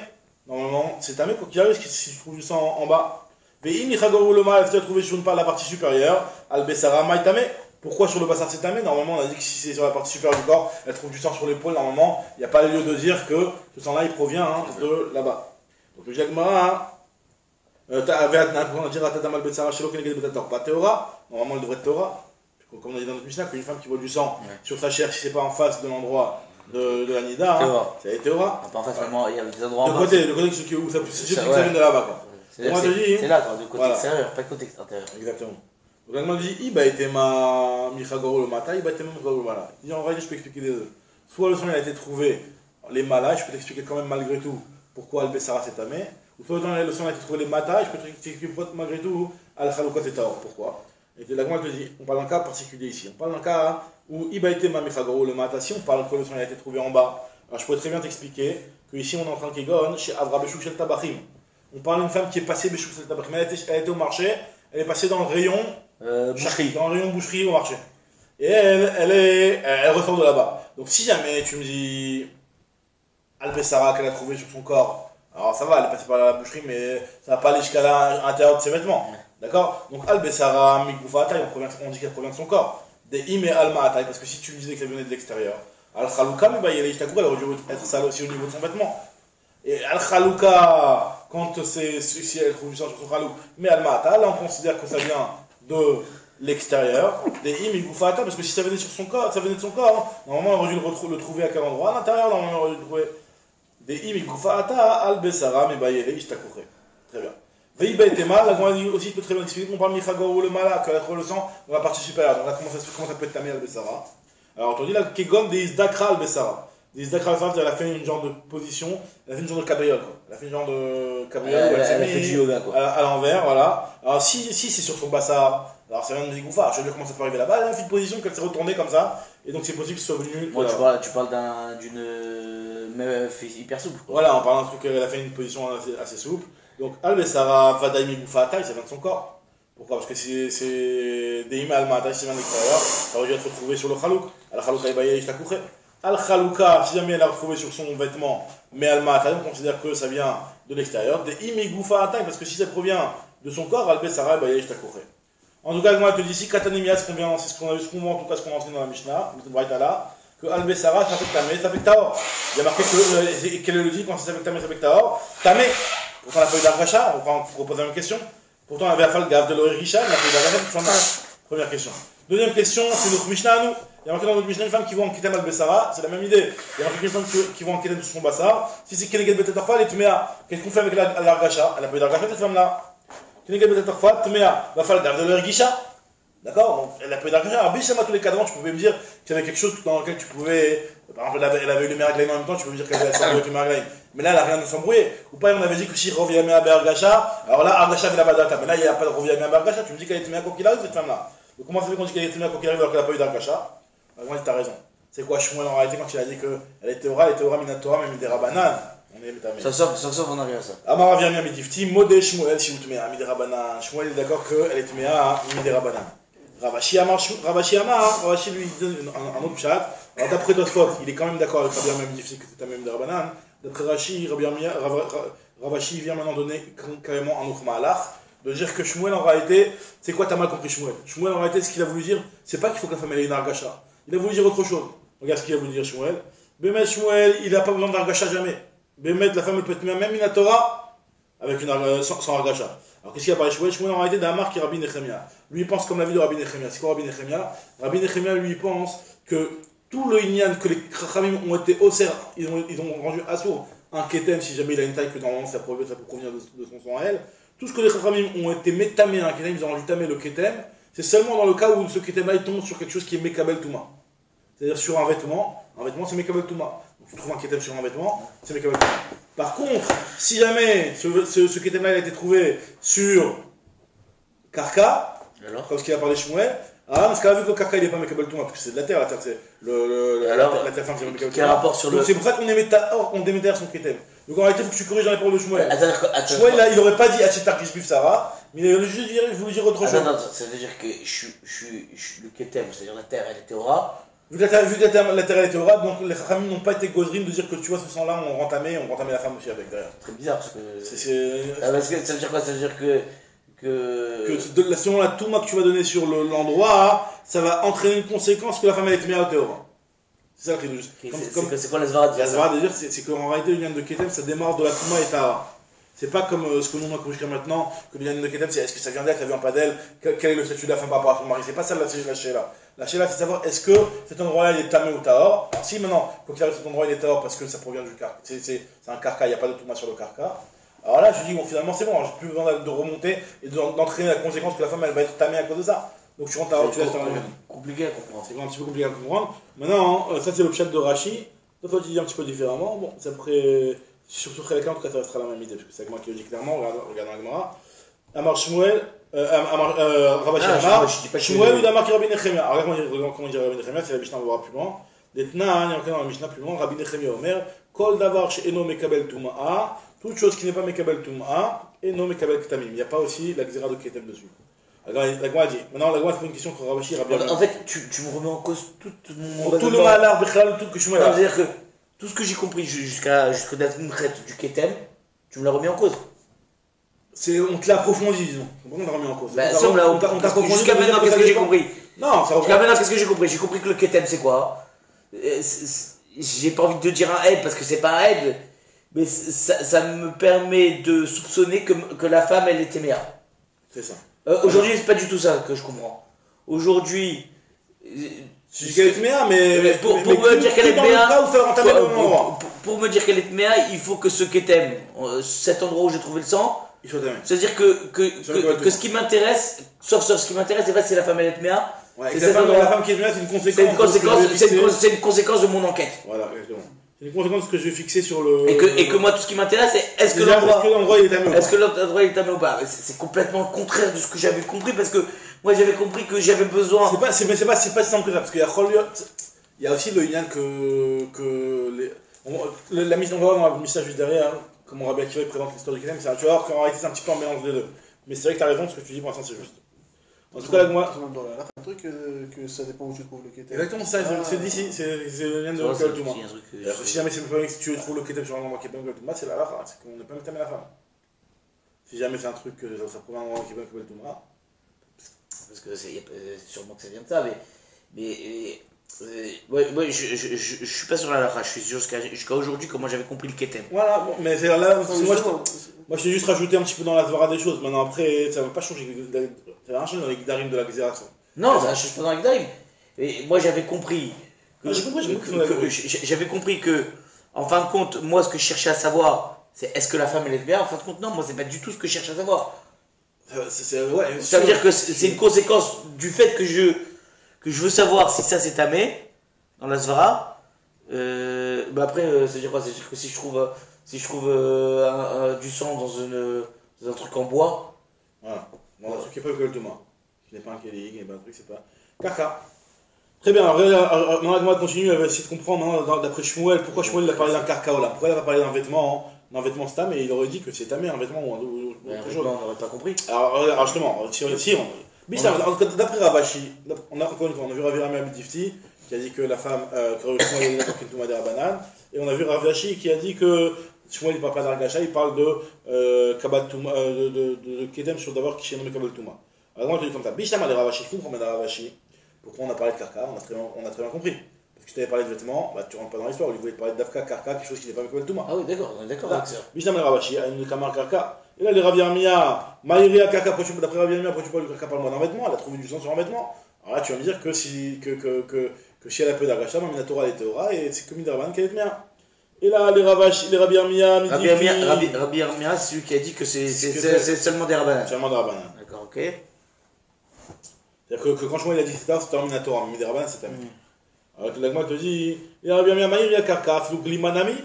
Normalement, c'est tamé, quoi qu'il arrive, si tu trouves du sang en bas. Imi Chagoru le Mata, tu as trouvé sur une part la partie supérieure, Al-Bessara, Maï tamé. Pourquoi sur le bassar c'est tamé? Normalement, on a dit que si c'est sur la partie supérieure du corps, elle trouve du sang sur l'épaule. Normalement, il n'y a pas lieu de dire que ce sang-là il provient de là-bas. Donc le Jagmara, on va dire Atadamal Betsara Shelo Keneged Betator, pas Théora. Normalement, elle devrait être Théora. Comme on a dit dans notre Mishnah, qu'une femme qui voit du sang sur sa chair, si c'est pas en face de l'endroit de la Nida, c'est Théora. Pas en face, vraiment, il y a des endroits en bas. De côté où ça vient de là-bas. C'est là, quoi, du côté extérieur, pas du côté intérieur. Exactement. Donc elle m'a dit, Iba était ma Michagoro le Mata, Iba était ma Michagoro le Mala. Il dit en vrai, je peux expliquer les deux. Soit le sang a été trouvé, les Malas, je peux t'expliquer quand même malgré tout pourquoi Al-Bessara c'est tamé. Ou soit le sang a été trouvé les Matas, je peux t'expliquer malgré tout Al-Chalouka c'est Tahor. Pourquoi? Et la Gemara te dit, on parle d'un cas particulier ici. On parle d'un cas où Iba était ma Michagoro le Mata. Si on parle que le sang a été trouvé en bas, alors je pourrais très bien t'expliquer qu'ici on est en train de Kegon chez Avra Beshuk Shel Tabachim. On parle d'une femme qui est passée Beshuk Shel Tabachim. Elle a été au marché, elle est passée dans le rayon. Boucherie. Dans le rayon boucherie au marché. Et elle ressort de là-bas. Donc si jamais tu me dis Al-Bessara qu'elle a trouvé sur son corps, alors ça va, elle est passée par la boucherie, mais ça va pas aller jusqu'à l'intérieur de ses vêtements. D'accord? Donc Al-Bessara, Mikoufa Ataï, on dit qu'elle provient de son corps. Des Im et Alma Ataï, parce que si tu me disais qu'elle venait de l'extérieur, Al-Khalouka, mais il elle aurait dû être sale aussi au niveau de son vêtement. Et Al-Khalouka, quand si elle trouve du sang sur son Khalouk, mais Alma-Ata, là on considère que ça vient de l'extérieur, des im et goufata, parce que si ça venait sur son corps, ça venait de son corps, normalement on aurait dû le trouver à quel endroit? À l'intérieur, normalement on aurait dû le trouver. Des im et goufata, al-Bessara, mais bayele, ishtakouché. Très bien. Veiba et Tema, là on dit aussi peut très bien expliquer qu'on parle Michagor ou le Mala, qu'elle a trouvé le sang dans la partie supérieure. Donc là comment ça peut être tamé al-Bessara? Alors on dit là, Kegon des Isdakra al-Bessara. Des Isdakra al-Bessara, elle a fait une genre de position, elle a fait une genre de cabriole, quoi. Elle a fait une genre de cabriole où elle s'est mise yoga, quoi. À l'envers, voilà. Alors si c'est sur son bassar, Alors ça vient de Migoufa, je sais bien comment ça peut arriver là-bas, elle a fait une position qu'elle s'est retournée comme ça, et donc c'est possible que ce soit venu. Moi, tu parles d'une meuf hyper souple. Quoi. Voilà, on parle d'un truc qu'elle a fait une position assez souple. Donc Al-Bessara Vadaï Migoufa Ataï, ça vient de son corps. Pourquoi? Parce que c'est Deima Al-Mataï, c'est vient de l'extérieur, ça aurait dû être retrouvé sur le Khalouk. Al-Khalouk Aïbaï Ishtakouché. Al-Khalouka, si jamais elle a retrouvé sur son vêtement, mais Al-Mataï, on considère que ça vient de l'extérieur. Des Imigoufa Ataï, parce que si ça provient de son corps, Al-Bessara Aïbaï Ishtakouché. En tout cas, moi je te dis ici, Katanemia, c'est ce qu'on voit en tout cas ce qu'on a enseigné dans la Mishnah, que Al-Bessara, ça fait Tamé, ça fait Taor. Il y a marqué que, quel est le dit quand ça fait Tamé, ça fait Taor? Tamé. Pourtant, on n'a pas eu d'Argacha, on va reposer la même question. Pourtant, on avait à faire le gaffe de l'Orisha, on n'a pas eu d'Argacha, première question. Deuxième question, c'est notre Mishnah à nous. Il y a marqué dans notre Mishnah une femme qui voit en Kitem Al-Bessara, c'est la même idée. Il y a marqué une femme qui voit en Kitem sur son bassar. Si c'est Keneged Betetarfa, elle est Tméa. Qu'est-ce qu'on fait avec l'Argacha? Elle n'a pas eu d'Argacha, cette femme-là. Keneged Betetarfa, Tméa. Va faire le gaffe de l'Orisha. D'accord? Donc, elle a peu d'argent. Alors, Bichama, tous les cadrans, tu pouvais me dire qu'il y avait quelque chose dans lequel tu pouvais. Par exemple, elle avait eu le Meraglaim en même temps, tu pouvais me dire qu'elle avait s'embrouillé avec le Meraglaim. Mais là, elle n'a rien de s'embrouiller. Ou pas, on avait dit que si Roviamé à Bergacha, alors là, Argacha avait la Badata. Mais là, il n'y a pas de Roviamé à Bergacha. Tu me dis qu'elle était bien quoi qu'il arrive, cette femme-là. Donc, comment ça fait qu'on dit qu'elle était bien quoi qu'il arrive alors qu'elle n'a pas eu d'Argacha? Moi, tu as raison. C'est quoi, Shmuel en réalité, quand il a dit qu'elle était Ora Minatora, même des Rabanan. Ça sort, on arrive à ça. Amara vient bien Midifti, Modé Shmuel, si vous te mets à Miderabanan. Shmuel est d'accord qu'elle est Tméa à Miderabanan. Ravashi lui donne un autre chat. Alors d'après Tosfot, il est quand même d'accord avec Rabbi Amia Midifti que c'est un même de Rabbanan. D'après Rashi, Ravashi vient maintenant donner carrément un autre malach, de dire que Shmuel en réalité, c'est quoi t'as mal compris Shmuel? Shmuel en réalité, ce qu'il a voulu dire, c'est pas qu'il faut que la femme ait une argacha. Il a voulu dire autre chose. Regarde ce qu'il a voulu dire Shmuel. Bémet Shmuel, il n'a pas besoin d'argacha jamais. Bémet, la femme elle peut être même une Torah avec sans argacha. Alors qu'est-ce qu'il y a par Shmuel? Shmuel en réalité d'Amar qui est Rabbi Nechemia. Lui il pense comme la vie de Rabbi Nechemia. C'est quoi Rabbi Nechemia? Rabbi Nechemia lui il pense que tout le inyan que les Chachamim ont été osser, ils ont rendu assourd un ketem si jamais il a une taille que normalement ça peut provenir de son sang à elle. Tout ce que les Chachamim ont été métamé un ketem, ils ont rendu tamé le ketem, c'est seulement dans le cas où ce ketem là il tombe sur quelque chose qui est mekabel touma. C'est-à-dire sur un vêtement c'est mekabel touma. Donc tu trouves un ketem sur un vêtement, c'est mekabel touma. Par contre, si jamais ce ketem-là a été trouvé sur Karka, comme ce qu'il a parlé Shmuel, parce qu'à vu que le Karka il n'est pas Mekabel Touma, parce que c'est de la terre c'est la terre femme qui est Mekabel Touma. Rapport sur donc c'est pour ça qu'on déméter son ketem. Donc en réalité, il faut que tu corriges dans les paroles de Shmuel. Shmuel là, il n'aurait pas dit Achetar Kishbif Sarah, mais il aurait juste voulu dire autre chose. Non, ça veut dire que le ketem, c'est-à-dire la terre, elle était aura. Vu que la terre était aura, donc les Chachamim n'ont pas été gozrim de dire que tu vois ce sang-là, on rentamait la femme aussi avec derrière. Très bizarre parce que. Parce que ça veut dire quoi? Ça veut dire que selon la touma que tu vas donner sur l'endroit, ça va entraîner une conséquence que la femme elle est mise à hauteur. C'est ça le cri de c'est quoi la Zvara de dire? La Zvara de dire, c'est qu'en réalité, le lien de Ketem, ça démarre de la touma et ta. C'est pas comme ce que nous on a compris jusqu'à maintenant, que le lien de Ketem, c'est est-ce que ça vient d'elle, ça vient pas d'elle, quel est le statut de la femme par rapport à son mari. C'est pas ça la Sheila. La Sheila, c'est savoir est-ce que cet endroit-là il est tamé ou tahor. Alors si maintenant, quand il arrive cet endroit il est tahor parce que ça provient du karka, c'est un karka, il n'y a pas de touma sur le karka. Alors là, je dis, bon, finalement, c'est bon, j'ai plus besoin de remonter et d'entraîner la conséquence que la femme, elle va être tamée à cause de ça. Donc tu rentres à tu laisses ta compliqué à comprendre. C'est un petit peu compliqué à comprendre. Maintenant, ça c'est le chat de Rashi. Toi, tu dis un petit peu différemment. Bon, c'est après, surtout très clair, en tout cas, ça restera la même idée, parce que c'est avec moi qui le dis clairement, regarde la Gemara. Amar Shmuel, Ravashi Amar, Shmuel ou d'Amar qui Rabbi Nechemia. Alors regarde comment il dit Rabbi Nechemia, c'est la Mishnah, on va voir plus loin. Detna, il y a encore dans la Mishnah plus loin, Rabbi Nechemia Omer, Kol Davar She'eno Mekabel Tuma'a. Toute chose qui n'est pas Mekabel Tum'a et non Mekabel Ketamim. Il n'y a pas aussi la Xéra de Ketem dessus. La Gemara dit. Maintenant, la Gemara c'est pas une question que Ravashi a bien. En fait, tu me remets en cause tout le malheur, tout que je me C'est-à-dire que tout ce que j'ai compris jusqu'à la traite du Ketem, tu me l'as remis en cause. On te l'a approfondi, disons. Pourquoi on t'a remis en cause? On t'a approfondi. Jusqu'à maintenant, qu'est-ce que j'ai compris? Non, jusqu'à maintenant, qu'est-ce que j'ai compris? J'ai compris que le Ketem, c'est quoi? J'ai pas envie de te dire un aide parce que c'est pas un aide. Mais ça me permet de soupçonner que la femme, elle était meilleure. C'est ça. Aujourd'hui, c'est pas du tout ça que je comprends. Aujourd'hui... Je dis qu'elle est meilleure, mais... Pour me dire qu'elle est meilleure... Pour me dire qu'elle est meilleure, il faut que ce ketem, cet endroit où j'ai trouvé le sang... Il faut t'aimer. C'est-à-dire que ce qui m'intéresse, sauf ce qui m'intéresse, c'est la femme, elle est meilleure. Ouais, la femme qui est meilleure, c'est une conséquence. C'est une conséquence de mon enquête. Voilà, exactement. C'est une conséquence que je vais fixer sur le... Et que moi, tout ce qui m'intéresse, c'est est-ce que l'endroit il est tamé ou pas. Est-ce que l'endroit il est tamé ou pas. C'est complètement le contraire de ce que j'avais compris, parce que Moi j'avais compris que j'avais besoin. C'est pas si simple que ça, parce qu'il y a il y a aussi le Yann que les. On va voir dans le message juste derrière, comment Rabbi Akiva présente l'histoire du Kétem, tu vas voir qu'en réalité c'est un petit peu un mélange des deux. Mais c'est vrai que tu as raison, ce que tu dis pour l'instant c'est juste. En tout cas, là, moi. Dans la un truc que ça dépend où tu trouves le Kétem. Exactement, ça, c'est d'ici, c'est le lien de Kol Touma. Si jamais si tu trouves le Kétem sur un endroit qui est pas Kol Touma, c'est la lacha, c'est qu'on ne peut pas mettre la femme. Si jamais c'est un truc que ça prouve un endroit qui est pas Kol Touma. Parce que sûrement que ça vient de ça, ouais, je suis pas sur la lacha, je suis jusqu'à aujourd'hui comment j'avais compris le Kétem. Voilà, bon, mais c'est là, moi je t'ai juste rajouté un petit peu dans la Zvara des choses, maintenant après ça va pas changer, ça va rien changer dans les Gdarim de la Gzera. Non, ça ne change pas dans les Gdarim. Et moi j'avais compris, j'avais compris que, en fin de compte, moi ce que je cherchais à savoir, c'est est-ce que la femme elle est bien, en fin de compte non, moi c'est pas du tout ce que je cherche à savoir. Ça veut dire que c'est une conséquence du fait que je veux savoir si ça c'est tamé dans la Svara. Après, ça veut dire quoi? C'est-à-dire que si je trouve du sang dans un truc en bois. Voilà. Bon, un truc qui n'est pas le Thomas. Qui n'est pas un Kéli, qui n'est pas un truc, c'est pas. Kaka. Très bien, alors maintenant la continue, elle va essayer de comprendre d'après Shmuel, pourquoi Shmuel il a parlé d'un carcaola. Pourquoi il n'a pas parlé d'un vêtement stam, et il aurait dit que c'est tamé, un vêtement ou autre chose. On n'aurait pas compris. Alors justement, d'après Ravashi, encore une fois, on a vu Ravi Rami Abidifti qui a dit que la femme, que Shmuel est avec une touma d'Arabanan, et on a vu Ravashi qui a dit que Shmuel il ne parle pas d'Argacha, il parle de Kabbat Touma, de Kedem sur d'abord qui est nommé Kabbat Touma. Alors moi je dis comme ça, Bishtam a des Ravashi, je comprends Ravashi, pourquoi on a parlé de Karka, on a très bien compris. Parce que tu avais parlé de vêtements, bah, tu rentres pas dans l'histoire, il voulait parler de Dafka, Karka, quelque chose qui n'est pas Kabbat Touma. Ah oui, d'accord, on est d'accord avec ça. Bishtam a des Ravashi, a une Kamar Karka. Et là, les Ravi Armia, Maïria Kaka, d'après Ravi Armia, pourquoi tu parles du Kaka, parle-moi d'un vêtement, elle a trouvé du sang sur un vêtement. Alors là, tu vas me dire que si elle a peu d'Argacha, Minatora elle est Torah, et c'est comme Midraban qu'elle est bien. Et là, les Ravi Armia, Rabbi Armia, c'est celui qui a dit que c'est seulement des Rabbanan. Seulement des Rabbanan. D'accord, ok. C'est-à-dire que quand il a dit c'est c'était en Minatora, mais des Rabbanan, c'est Tamé. Alors que l'Agma te dit, et Ravi Armia, Maïria Kaka, Flou Glimanami,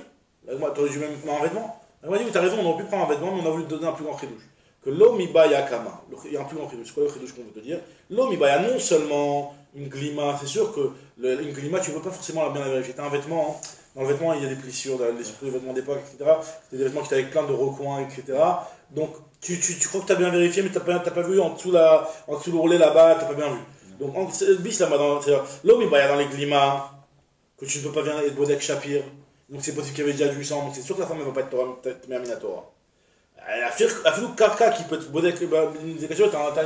l'Agma te dit même un vêtement. L'Agma dit, oui, t'as raison, on aurait pu prendre un vêtement, mais on a voulu te donner un plus grand chidouche. Que l'homme ibaya kama, il y a un plus grand chidouche. C'est quoi le chidouche qu'on veut te dire? L'homme ibaya non seulement une glima, c'est sûr que une glima, tu ne veux pas forcément bien la vérifier. T'as un vêtement, dans le vêtement il y a des plissures, des vêtements d'époque, etc. C'est des vêtements qui étaient avec plein de recoins, etc. Donc tu crois que tu as bien vérifié, mais tu n'as pas vu en dessous le roulet là-bas, tu n'as pas bien vu. Donc bis là-bas, l'homme ibaya dans les glimas, que tu ne peux pas bien être bodek shapir, donc c'est possible qu'il y avait déjà du sang, donc c'est sûr que la femme ne va pas être Minatora. Afilou Karka qui peut te boder des questions, Karka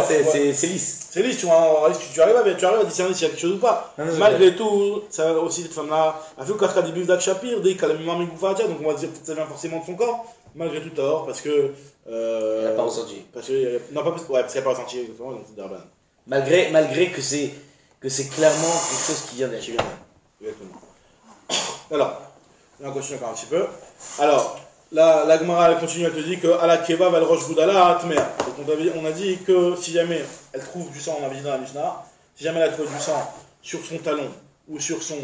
c'est lisse. C'est lisse, tu arrives à discerner s'il y a quelque chose ou pas. Malgré tout, ça aussi cette femme-là, Afilou Karka dit Bivdak Shapir, dit Kalamimam Migoufatia, donc on va dire que ça vient forcément de son corps. Malgré tout, t'as or parce que. Elle n'a pas ressenti. Non, pas parce qu'elle n'a pas ressenti, exactement, donc c'est Darban. Malgré que c'est clairement quelque chose qui vient d'elle. Exactement. Alors, on va continuer encore un petit peu. Alors. La Gemara elle continue, elle te dit que ala keva val rosh goudala atmea. Donc on a dit que si jamais elle trouve du sang, on avait dit dans la Mishnah, si jamais elle a trouvé du sang sur son talon ou sur son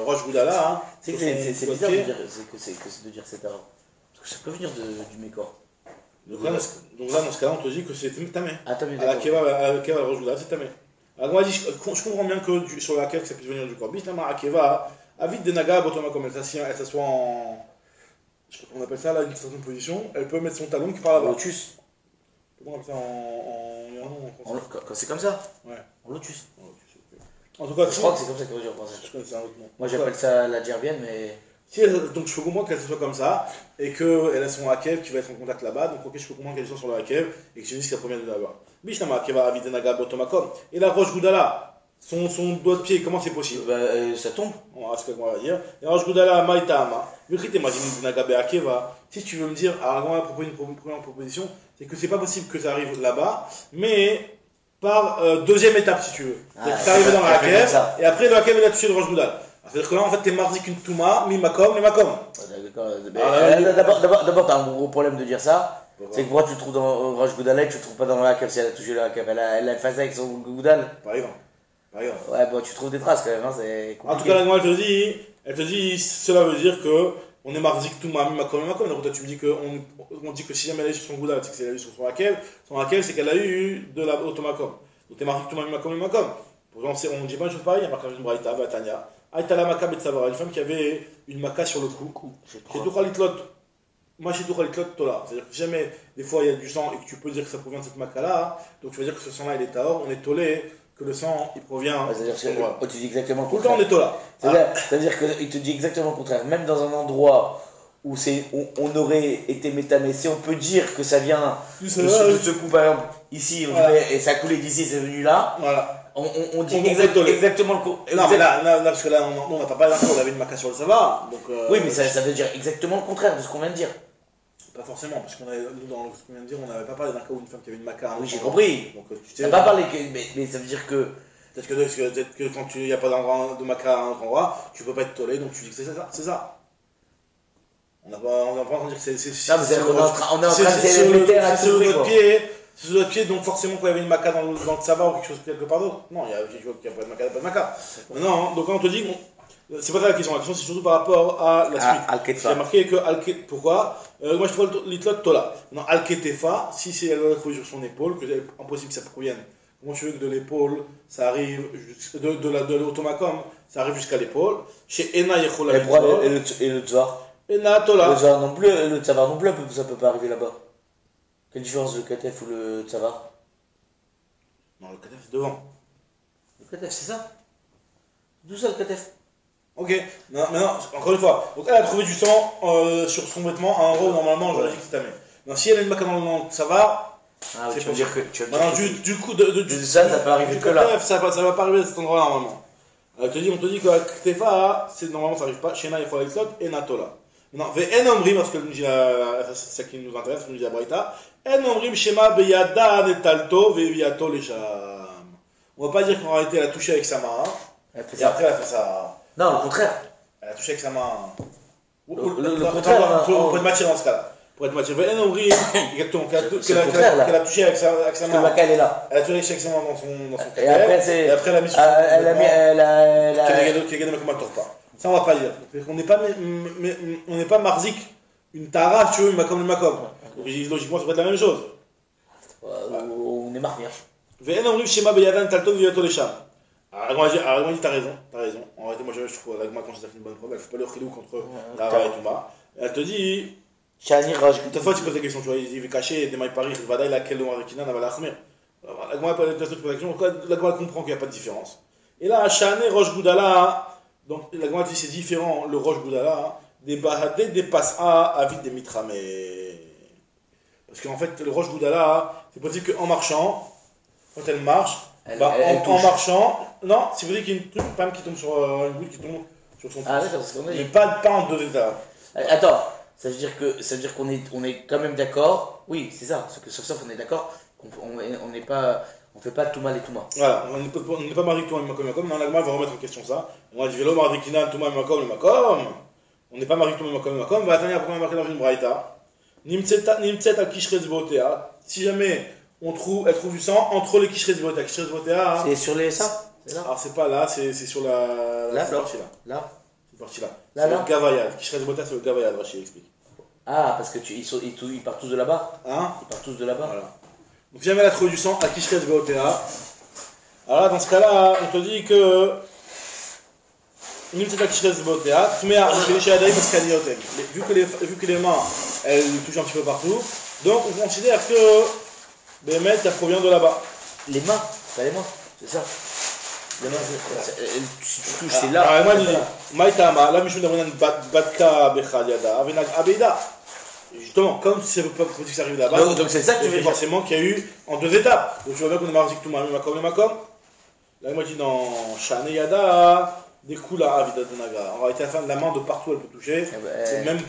rosh goudala, c'est bizarre de dire cette erreur. Parce que ça peut venir du mécor. Donc là, dans ce cas-là, on te dit que c'est tamé. Ah, tamé, ala keva val rosh goudala, c'est tamé. Alors on a dit, je comprends bien que sur la keva, ça puisse venir du corps. Bisnama akeva, avid de naga, botoma comme elle s'assoit en. On appelle ça là une certaine position, elle peut mettre son talon qui part là-bas. En lotus. Comment on appelle ça en quand c'est comme ça? Ouais. En lotus. En tout cas, je crois que c'est comme ça qu'on dit en français. Je connais ça un autre nom. Moi j'appelle ça la djerbienne, mais. Si donc je peux comprendre qu'elle soit comme ça, et qu'elle a son hakev qui va être en contact là-bas, donc ok, je peux comprendre qu'elle soit sur le hakev, et que je dise qu'elle provient de là-bas. Bishnama keva avidenaga botomakom. Et la roche goudala. Son doigt de pied, comment c'est possible? Ça tombe. On va ce qu'on va dire. Et alors, je vous donne maïtama. Si tu veux me dire, alors on va proposer une première proposition, c'est que c'est pas possible que ça arrive là-bas, mais par deuxième étape si tu veux. C'est arrivé dans la hakev, et après le hakev il a touché le roche goudal. C'est-à-dire que là en fait t'es mardi qu'une touma, mi makom, les makom. D'abord t'as un gros problème de dire ça. C'est que moi tu le trouves dans le roche goudal et tu le trouves pas dans le hakev si elle a touché le hakev. Elle a effacé avec son goudal. Par exemple. Ouais, bon, tu trouves des traces quand même, hein, c'est compliqué. En tout cas, la Gemara, elle te dit, cela veut dire que on est marzik tout ma makom et makom. Donc toi tu me dis que on dit que si jamais elle est sur son goudal, c'est que c'est elle a eu sur son hakel, c'est qu'elle a eu de la automakom. Donc t'es marzik tout ma makom et makom. Pour exemple, on dit pas une chose pareille, il y a marqué une braïta, Batania. Aïtala maka betsavara, une femme qui avait une maca sur le cou. Chez Toukhalitlot, moi chez Toukhalitlot, tola. C'est-à-dire que si jamais des fois il y a du sang et que tu peux dire que ça provient de cette maca là, donc tu vas dire que ce sang là il est tahor, on est tolé que le sang il provient. C'est-à-dire que tu dis exactement le contraire. Tout le temps on est tola. C'est-à-dire qu'il te dit exactement le contraire. Même dans un endroit où on aurait été métamé, si on peut dire que ça vient de ce coup, par exemple, ici, et ça a coulé d'ici, c'est venu là. Voilà. On dit exactement le coup. Non, mais là, parce que là, on n'a pas parlé d'un coup, on avait une maca sur le Sava. Oui, mais ça veut dire exactement le contraire de ce qu'on vient de dire. Pas forcément, parce qu'on dans ce qu'on vient de dire, on n'avait pas parlé d'un cas où une femme qui avait une maca. Oui, j'ai compris. Donc, tu n'as pas parlé, mais ça veut dire que. Peut-être que quand il n'y a pas de maca à un endroit, tu peux pas être tolé, donc tu dis que c'est ça. On n'a pas en train de dire que c'est. Non, mais on est en train de s'élémenter à tout prix. C'est sur le pied, donc forcément quand il y avait une maca dans le Sava ou quelque part d'autre. Non, il y a pas de maca, pas de maca. Non, donc quand on te dit, c'est pas ça la question c'est surtout par rapport à la suite. Il y a marqué que pourquoi moi je trouve l'itlot tola. Non, Al-Ketefa, si c'est elle va trouver sur son épaule, que c'est impossible que ça provienne. Comment tu veux que de l'épaule, ça arrive, de l'automakom, ça arrive jusqu'à l'épaule. Chez Ena Yechola. Et le Tzvar Ena Tola. Le Tzvar non plus, ça peut pas arriver là-bas. Quelle différence le Katef ou le Tzavar? Non, le Katef c'est devant. Le Katef c'est ça? D'où ça le Katef? Ok, non, encore une fois. Donc elle a trouvé du sang sur son vêtement à un endroit où normalement j'aurais dit que c'était tamé. Non, si elle a une maca dans le Tzavar, c'est pour dire que. Du coup, ça peut arriver que là. Ça va pas arriver à cet endroit normalement. On te dit que Ketefa, normalement ça arrive pas. Shena Yechola Itlot et Natola. Non, en omrim, parce que c'est ça qui nous intéresse, nous dit la Braïta. En omrim shema beyada netalto veviato lesham. On va pas dire qu'en réalité elle a touché avec sa main, et après elle a fait ça. Non, le contraire. Elle a touché avec sa main. Le contraire. Pour être matière dans ce cas-là. Pour être matière. En omrim, exactement, qu'elle a touché avec sa main. Parce que elle est là. Elle a touché avec sa main dans son et après elle a mis sur qui a gagné comme un torpa. Ça on va pas dire. On n'est pas marzik, une tara, tu veux, une makom, une makom. Logiquement ça peut être la même chose. On est marmière. Ve'en omrim shema beyadan talton viyato lesham. Alors moi dit t'as raison. En réalité moi je trouve l'agma quand c'est une bonne preuve, elle fait pas le khilou contre Tara et Touma. Elle te dit Shani Raj. Ta fois tu poses la question, tu vois, il veut cacher des mailles Paris, il va d'ailleurs laquelle on Kina n'a pas l'achmer. L'agma pas de la question, l'agma comprend qu'il n'y a pas de différence. Et là Shani Rosh Goudala. Donc la Gemara dit c'est différent, le Rosh Goudala, des Bahadé, des Pas'a, Avid, des Mitramé. Parce qu'en fait, le Rosh Goudala, c'est possible qu'en marchant, quand elle marche, en marchant, non, c'est possible qu'il y ait une femme qui tombe sur une goutte qui tombe sur son pouce. Ah d'accord, c'est ce qu'on a dit. Mais pas en deux étapes. Attends, ça veut dire qu'on est quand même d'accord, oui, c'est ça, sauf on est d'accord, on n'est pas. On fait pas tout mal et tout mal. Voilà, on n'est pas marié tout mal makom makom. Non, l'agma va remettre en question ça. On va dire vélo marikina tout mal makom makom. On n'est pas marié tout mal makom makom. Va attendre pourquoi on a marqué dans une braïta. Nimtset al kishres botea. Si jamais elle trouve du sang entre les kishres botea. Kishres botea. C'est sur les ça. Alors c'est pas là, c'est sur la partie là. Là. Cette partie là. C'est le gavayad. Kishres botea c'est le gavayad. Rachid explique. Ah parce que ils partent tous de là-bas. Hein? Ils partent tous de là-bas. Voilà. Donc si jamais elle a trouvé du sang à Kishres Beotea, alors là, dans ce cas-là, on te dit que vu que les mains, elles touchent un petit peu partout, donc on considère que Bémet, ça provient de là-bas. Les mains, pas les mains, c'est ça. Les mains, si tu touches, c'est là. Alors moi, je dis, Maïtama, là, Michou Nabonan Batka Bechad Yada, Avenag Abeida. Justement, comme si ça ne veut pas que ça arrive là-bas, donc c'est ça que tu veux dire. Forcément qu'il y a eu en deux étapes. Donc tu vois bien qu'on est marzik tout mal, makom, makom. Là, moi je dis dans Shane Yada, des coups là, Avida de Naga. En réalité, la main de partout elle peut toucher. C'est même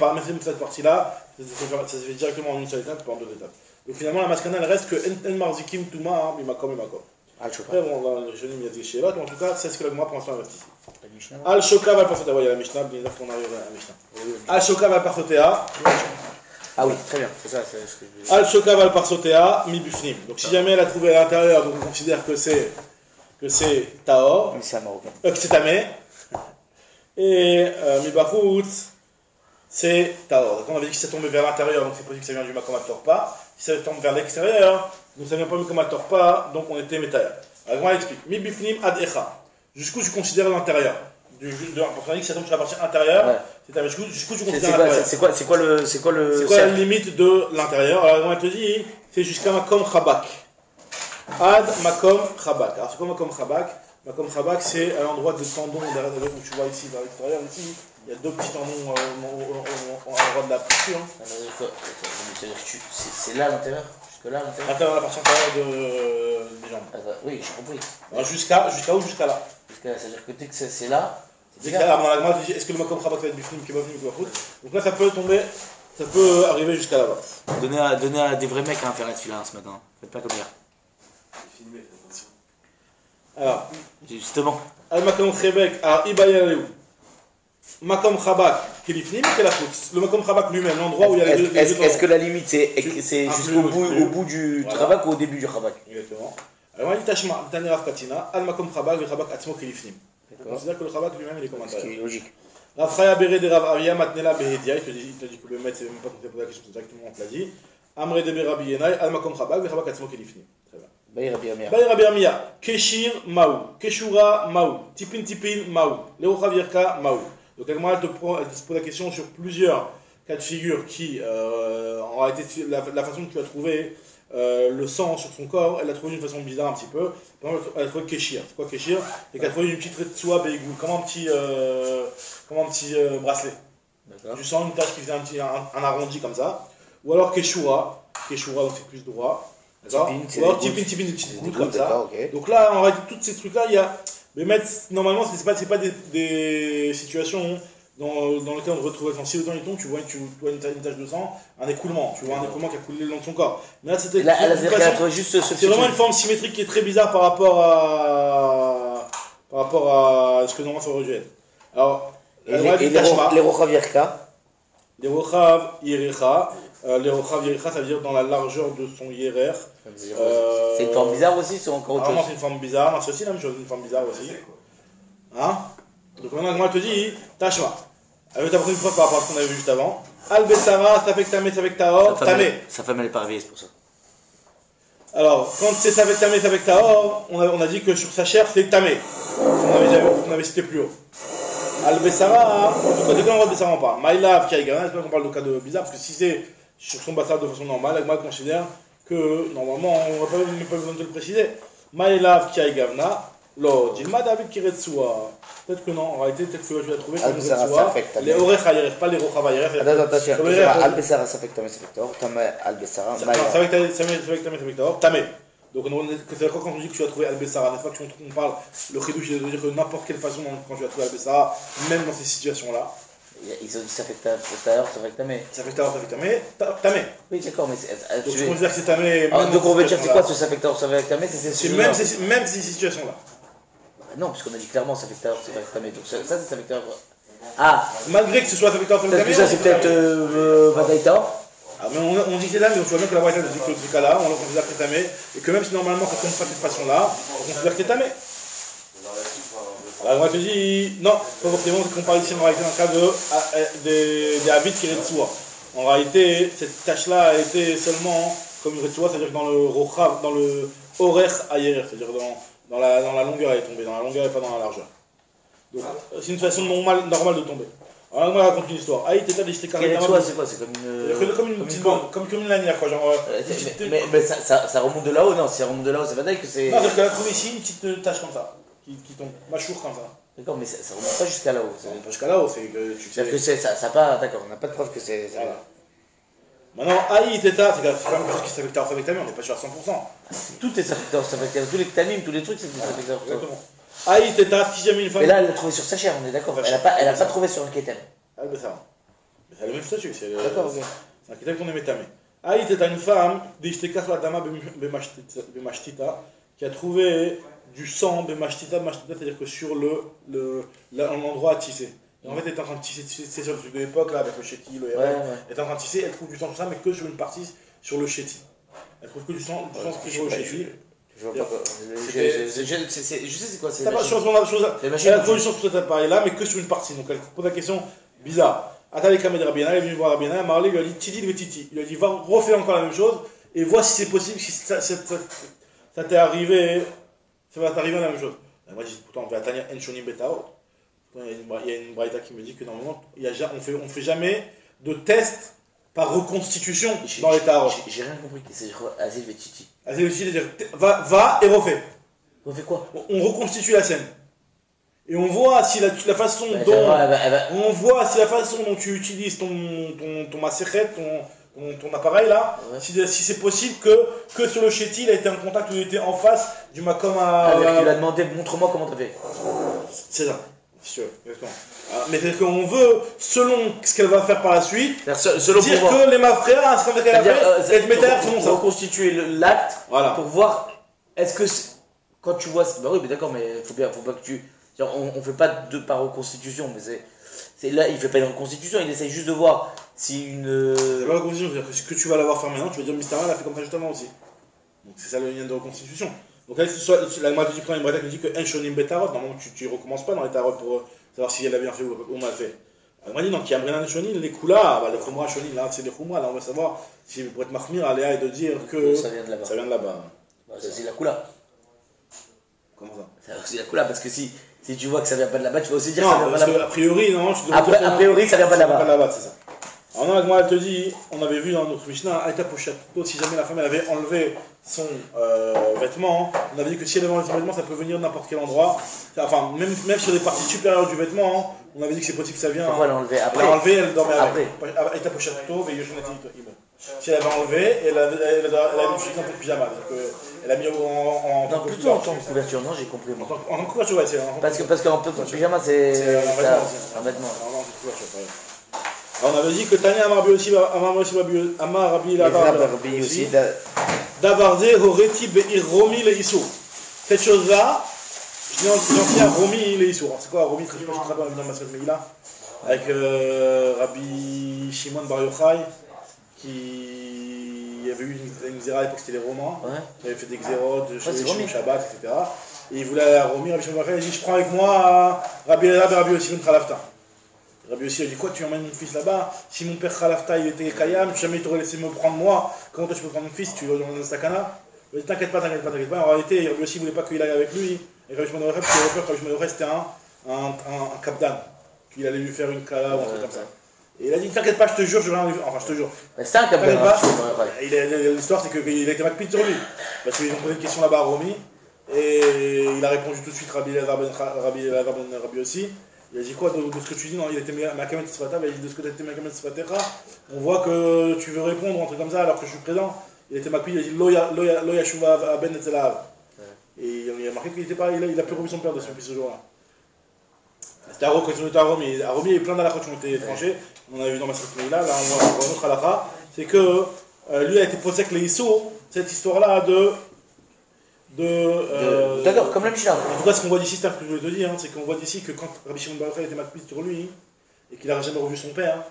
cette partie-là, ça se fait directement en une seule étape, pas en deux étapes. Donc finalement, la maskana elle reste que En Marzikim Touma, makom et makom. Après, bon, là, je n'ai mis à dire mais en tout cas, c'est ce que la Gemara pour l'instant investi ici. Al-Shoka va parfaire, il y a la Mishnah, bien sûr qu'on arrive à la Mishnah. Al-Shoka va parfaire. Ah oui, très bien, c'est ça, c'est ce que je veux dire. Al-Shoka va parsotea, mi bufnim. Donc si jamais elle a trouvé à l'intérieur, donc on considère que c'est Taor, c'est marocain. que c'est Tamé. Et mi bachout, c'est Taor. On avait dit que ça tombait vers l'intérieur, donc c'est possible que ça vient du Makom Torpa. Si ça tombe vers l'extérieur, donc ça vient pas du Makom Torpa, donc on était Métaïr. Alors on explique. Mi bifnim ad echa. Jusqu'où tu considères l'intérieur? Pour qu'on dit que ça tombe sur la partie intérieure, ouais. Jusqu'où tu considères l'intérieur? C'est quoi la limite de l'intérieur? Alors on te dit, c'est jusqu'à Makom Chabak. Ad Makom Chabak. Alors c'est quoi Makom Chabak? Makom Chabak, c'est à l'endroit de tendon, où tu vois ici, vers l'extérieur, ici, il y a deux petits tendons à l'endroit de la posture. C'est là à l'intérieur? Jusque là à l'intérieur? L'intérieur, la partie intérieure des jambes. Oui, j'ai compris. Jusqu'à où? Jusqu'à là. C'est-à-dire que dès que c'est là. Est-ce que le Makom Chabak va être bifnim, kebafnim, kebafut? Donc là, ça peut tomber, ça peut arriver jusqu'à là-bas. Donnez à des vrais mecs à faire la fila ce matin. Faites pas comme hier. Alors, justement. Al-Makom Chabak, alors Ibayaleu. Makom Chabak, Kelifnim, Kelafut. Le Makom Chabak lui-même, l'endroit où il y a les deux. Est-ce que la limite c'est jusqu'au bout du Chabak ou au début du Chabak? Exactement. Alors, on dit Tashma, Tani Rav Katina, Al-Makom Chabak, le Chabak Atzmo Kelifnim. On considère que le Chabak lui-même, il est comme un Ce qui est logique. Rav Chaya Bere de Rav Avia Matnela Behedia, il te dit que le maître, c'est même pas qu'on t'a posé la question, c'est directement on te l'a dit. Amre de Berabi Yenai, Al-Makom Chabak, le Chabak Atzmo Kelifnim. Très bien. Baï Rabbi Amia, Keshir Maou, Keshura Maou, Tipin Maou, Leocha Virka Maou. Donc elle te pose la question sur plusieurs cas de figure qui, en réalité, la façon que tu as trouvé le sang sur son corps, elle l'a trouvé d'une façon bizarre un petit peu. Par exemple, elle a trouvé Keshir. C'est quoi Keshir? Et qu'elle a trouvé une petite retsoua Beigou, comme un petit bracelet. Du sang, une tache qui faisait un arrondi comme ça. Ou alors Keshura, donc c'est plus droit. D'accord. Ou alors Tipin, des petites gouttes comme ça. Okay. Donc là, en réalité, tous ces trucs-là, il y a. Mais mettre, normalement, c'est pas des situations dans lesquelles on retrouve. Si le temps il tombe, tu vois une tache de sang, un écoulement. Tu vois un écoulement qui a coulé le long de son corps. Mais là, c'était. C'est vraiment une forme symétrique qui est très bizarre par rapport à ce que normalement ça aurait dû être. Alors, les Rochav Yerka. Les Rochav Yerecha. Les Rochav Yerecha, ça veut dire dans la largeur de son Yerer. C'est une forme bizarre aussi, c'est encore autre chose? Non, c'est une forme bizarre. Non, c'est aussi la même chose, une forme bizarre aussi. Hein? Donc maintenant, moi, je te dis, Tashma. Elle veut t'apprendre une preuve par rapport à ce qu'on avait vu juste avant. Al-Bessara, Safek Tamé, Safek Tahor, Tamé. Sa femme, elle est pas réveillée, c'est pour ça. Alors, quand c'est Safek Tamé, Safek Tahor, on a dit que sur sa chair, c'est Tamé. On avait cité plus haut. Al-Bessara, de quel endroit de Bessara on parle? Maïlav, Kiaïgana, c'est pas qu'on parle de cas de bizarre, parce que si c'est sur son bassin de façon normale, Agma considère que normalement on n'a pas besoin de le préciser. Maïlav Kiaïgavna, lo, Dilma David Kiretsua. Peut-être que non, en réalité, peut-être que tu vas trouver comme Kiretsua. Les Orech Ayeref, pas les Rochav Ayeref. Attends, Al-Bessara, ça fait que Tamé, ça fait que Tahor. Tamé, Al-Bessara. Ça fait que Tamé, ça fait que Tahor. Tamé. Donc c'est quand on dit que tu vas trouver Al-Bessara, n'est-ce pas qu'on parle, le chidouche de dire que n'importe quelle façon quand tu vas trouver Al-Bessara, même dans ces situations-là. Ils ont dit ça fait que Tahor, ça fait que Tamé. Ça fait que Tahor, ça fait que Tamé. Oui, d'accord, mais donc tu considères que c'est Tamé. Donc on veut dire c'est quoi ce ça fait que Tahor, ça fait que Tamé? C'est même ces situations-là. Non, puisqu'on a dit clairement ça fait que Tahor, ça fait que Tamé. Donc ça c'est ça fait que Tahor. Ah, malgré que ce soit ça fait que Tahor, ça fait que Tamé. Ça c'est peut-être Badaï Tahor. Ah, mais on dit que c'est là, mais tu vois bien que la Braïta dit que ce cas-là, on le considère que c'est Tamé, et que même si normalement ça ne tombe pas de cette façon-là, on considère que c'est Tamé. Alors, moi je te dis, non, pas forcément, c'est qu'on parle ici en réalité dans le cas des habits qui Retsua. En réalité, cette tâche-là a été seulement comme une Retsua, c'est-à-dire dans le Rochav, dans le Orech Ayer, c'est-à-dire dans la longueur elle est tombée, dans la longueur et pas dans la largeur. Donc, c'est une façon normale de tomber. Alors, moi, je raconte une histoire. Aïe, t'es là, j'étais carrément. C'est quoi? C'est comme une petite bande, comme une lanière, quoi. Genre, mais ça remonte de là-haut, non? Si ça remonte de là-haut, c'est pas dingue que c'est. Non, parce qu'elle a trouvé ici une petite tache comme ça, qui tombe, machour comme ça. D'accord, mais ça remonte pas jusqu'à là-haut. Ça remonte pas jusqu'à là-haut, c'est que tu sais. C'est-à-dire que ça pas. D'accord, on n'a pas de preuve que c'est. Voilà. Maintenant, Aïe, Teta, c'est quand même quelque chose qui s'affecte avec Tamim, on n'est pas sûr à 100%. Tout est s'affecté, tous les Tamim, tous les trucs, c'est s'affecté. Exactement. Aïe, Teta, si jamais une femme. Mais là, elle l'a trouvé sur sa chair, on est d'accord. Elle a pas trouvé sur un kétem. Ah, mais ça. Mais c'est le même statut. D'accord, ok. C'est un kétem qu'on aimait Tamé. Aïe, Teta, une femme, d'Ishteka sur la Dama Bemashtita, qui a trouvé du sang Bemashtita, c'est-à-dire que sur l'endroit à tisser. Et en fait, elle est en train de tisser, c'est sur le truc de l'époque, là, avec le chéti, le héros. Elle est en train de tisser, elle trouve du sang sur ça, mais que sur une partie, sur le chéti. Elle trouve que du sang qui est sur le chéti. Je vois pas quoi. Je sais c'est quoi. C'est pas sur la chose. Elle a trouvé du sang sur cet appareil-là, mais que sur une partie. Donc elle pose la question bizarre. Atali Kamed Rabiana, il est venu voir Rabiana, Marley lui a dit Titi le Titi. Il lui a dit va, refais encore la même chose et vois si c'est possible, si ça t'est arrivé, ça va t'arriver la même chose. Moi je dis pourtant, Vatania Enchonim Betao. Il y a une braïta qui me dit que normalement, on fait jamais de test par reconstitution dans les tarots. J'ai rien compris, c'est Azil Vetiti. Azil Vetiti, c'est-à-dire va et refais. Refais quoi? On reconstitue la scène. Et on voit si la façon dont on voit si la façon dont tu utilises ton macéret, ton appareil là, ouais. si c'est possible que sur le chéti il a été en contact ou il était en face du macom à. Tu lui as demandé montre-moi comment t'as fait. C'est ça. Sûr, exactement. Mais c'est qu'on veut, selon ce qu'elle va faire par la suite, selon dire que les mafréas, c'est comme qu'elle a fait, elle mettait selon ça. Reconstituer l'acte voilà. Pour voir, est-ce que quand tu vois, bah oui, mais d'accord, mais faut pas que tu, on fait pas par reconstitution, mais c'est là, il fait pas une reconstitution, il essaye juste de voir si une. C'est pas la reconstitution, c'est-à-dire que ce que tu vas l'avoir fait maintenant, tu vas dire Mystara, elle a fait comme ça juste avant aussi. Donc c'est ça le lien de reconstitution. Donc là, la moitié du plan, il me dit que un shonim betarot, normalement tu recommences pas dans les tarot pour savoir si elle a bien fait ou mal fait. Elle m'a dit non, qu'il y a un brenan shonim, les koulas, bah, les khumra shonim, là c'est les khumra, là on va savoir si pour être mahmir, Aléa et de dire que ça vient de là-bas. Ça vient de là-bas. Bah, c'est aussi la koula. Comment ça? C'est aussi la koula, parce que si tu vois que ça vient pas de là-bas, tu vas aussi dire non, que ça vient pas de là-bas. A priori, non, tu dois a priori, ça vient pas de là-bas. C'est ça. Alors non, moi elle te dit, on avait vu dans notre Mishnah, Aïta Pochato, si jamais la femme elle avait enlevé son vêtement, on avait dit que si elle avait enlevé son vêtement, ça peut venir de n'importe quel endroit. Enfin, même sur les parties supérieures du vêtement, on avait dit que c'est possible que ça vient. Pourquoi elle a enlevé après? Elle a enlevé, elle dormait avec. Aïta Pochato, si elle avait enlevé, elle a mis juste un peu de pyjama. Elle a mis en non, plutôt en tant que couverture, non, j'ai compris. En tant que couverture, ouais, c'est parce qu'en pyjama, c'est un vêtement. Alors on avait dit que Tania Amar Rabbi aussi, Davardé Horeti Be'ir Romi le Issou. Cette chose-là, je l'ai enseigné à Romi le Issou. Alors c'est quoi Romi? Je ne sais pas si tu te rappelles dans Masret Megillah, avec Rabbi Shimon Bar Yochai, qui avait eu une xéra à l'époque, c'était les Romains, qui avait fait des xérotes, Shabbat, etc. Et il voulait aller à Romi, Rabbi Shimon Bar Yochai, il a dit je prends avec moi Rabbi Elab et Rabbi Yossifun Khalafta. Rabbi aussi a dit quoi, tu emmènes mon fils là-bas? Si mon père Khalafta il était Kayam, jamais il t'aurait laissé me prendre moi, comment toi tu peux prendre mon fils? Tu vas dans le Sakana? Il a dit t'inquiète pas. En réalité, Rabbi aussi voulait pas qu'il aille avec lui, et Rabbi Shimon parce qu'il avait peur que Rabbi Shimon c'était un kapdan, qu'il allait lui faire une kala ou un truc comme ça. Et il a dit t'inquiète pas, je te jure, je vais rien lui faire. Enfin, je te jure. Mais c'était un kapdan. L'histoire c'est qu'il a été macpid sur lui, parce qu'ils ont posé une question là-bas à Romi, et il a répondu tout de suite Rabbi aussi. Il a dit quoi de ce que tu dis? Non, il était Makamet Sfata, il a dit de ce que tu étais Makamet Sfatecha, on voit que tu veux répondre, un truc comme ça, alors que je suis présent. Il était Makpi, il a dit Loya Shuva Aben Etzelav. Et il a marqué qu'il était pas, il a pu revu son père depuis ce jour-là. C'était Aro, quand ils étaient à Romi. À Romi, il y a plein d'alakhot qui ont été tranchés. On avait vu dans Masret Meila, là on voit un autre halakha. C'est que lui a été posé avec les Issou, cette histoire-là d'accord, comme la Mishnah. En tout cas, ce qu'on voit d'ici, c'est ce que je voulais te dire, c'est qu'on voit d'ici que quand Rabbi Shimon Bar Yochai était macpid sur lui, et qu'il n'a jamais revu son père,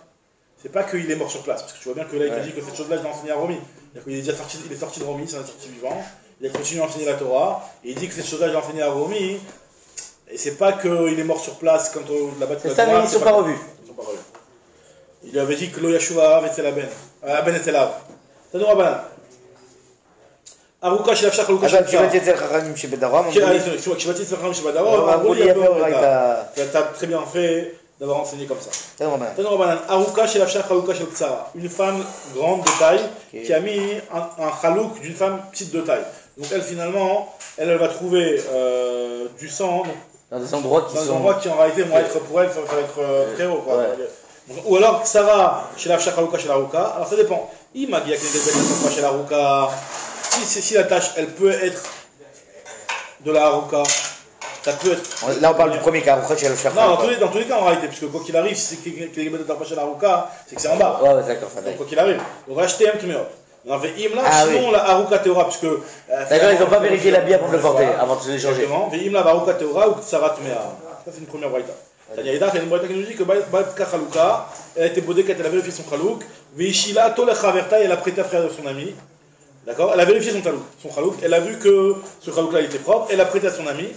c'est pas qu'il est mort sur place, parce que tu vois bien que là, il te dit que cette chose-là, je l'ai enseigné à Romi. Il est sorti de Romi, c'est un sorti vivant, il a continué à enseigner la Torah, et il dit que cette chose-là, je l'ai enseigné à Romi, et c'est pas qu'il est mort sur place quand là-bas tu vas voir. Ils ne sont pas revus. Il lui avait dit que Lo Yashuva Aben Etzelav. T'as dit Rabbanan. Aruka chez l'Afshach, Aruka chez l'Afshach. Tu vas dire Chachamim chez Bedarom. Tu vas dire Chachamim chez Bedarom. Tu as très bien fait d'avoir enseigné comme ça. Tano Rabbanan. Aruka chez l'Afshach, Aruka chez l'Tsara. Une femme grande de taille qui a mis un chalouk d'une femme petite de taille. Donc elle finalement, elle va trouver du sang dans des endroits qui en réalité vont être pour elle, ça va être très haut. Ou alors Tsara chez l'Afshach, Aruka chez l'Aruka. Alors ça dépend. Il m'a dit qu'il y a des bêtes chez l'Aruka. Si la tâche, elle peut être de la haruka, ça peut être... Là, on parle du premier cas, Haruka chez le Shachar. Non, dans tous les cas, en réalité, puisque quoi qu'il arrive, si c'est qu'il y a des bêtes chez la haruka, c'est que c'est en bas. Ouais, d'accord, ça va. Donc, quoi qu'il arrive. Donc, acheter un tuméo. On avait Imla, sinon la haruka teora, puisque... D'accord, ils n'ont pas vérifié l'habit avant de le porter, avant de se l'échanger. Exactement. Imla, haruka teora ou tsara tuméa. Ça, c'est une première braïta. C'est-à-dire, il y a une braïta qui nous dit que Batka Chalouka, elle a été bodée quand elle a vérifié son chalouk, Veishila, Tole Chaverta, elle a prêté à frère de son ami. D'accord? Elle a vérifié son chalouk. Elle a vu que ce chalouk-là était propre, elle a prêté à son ami.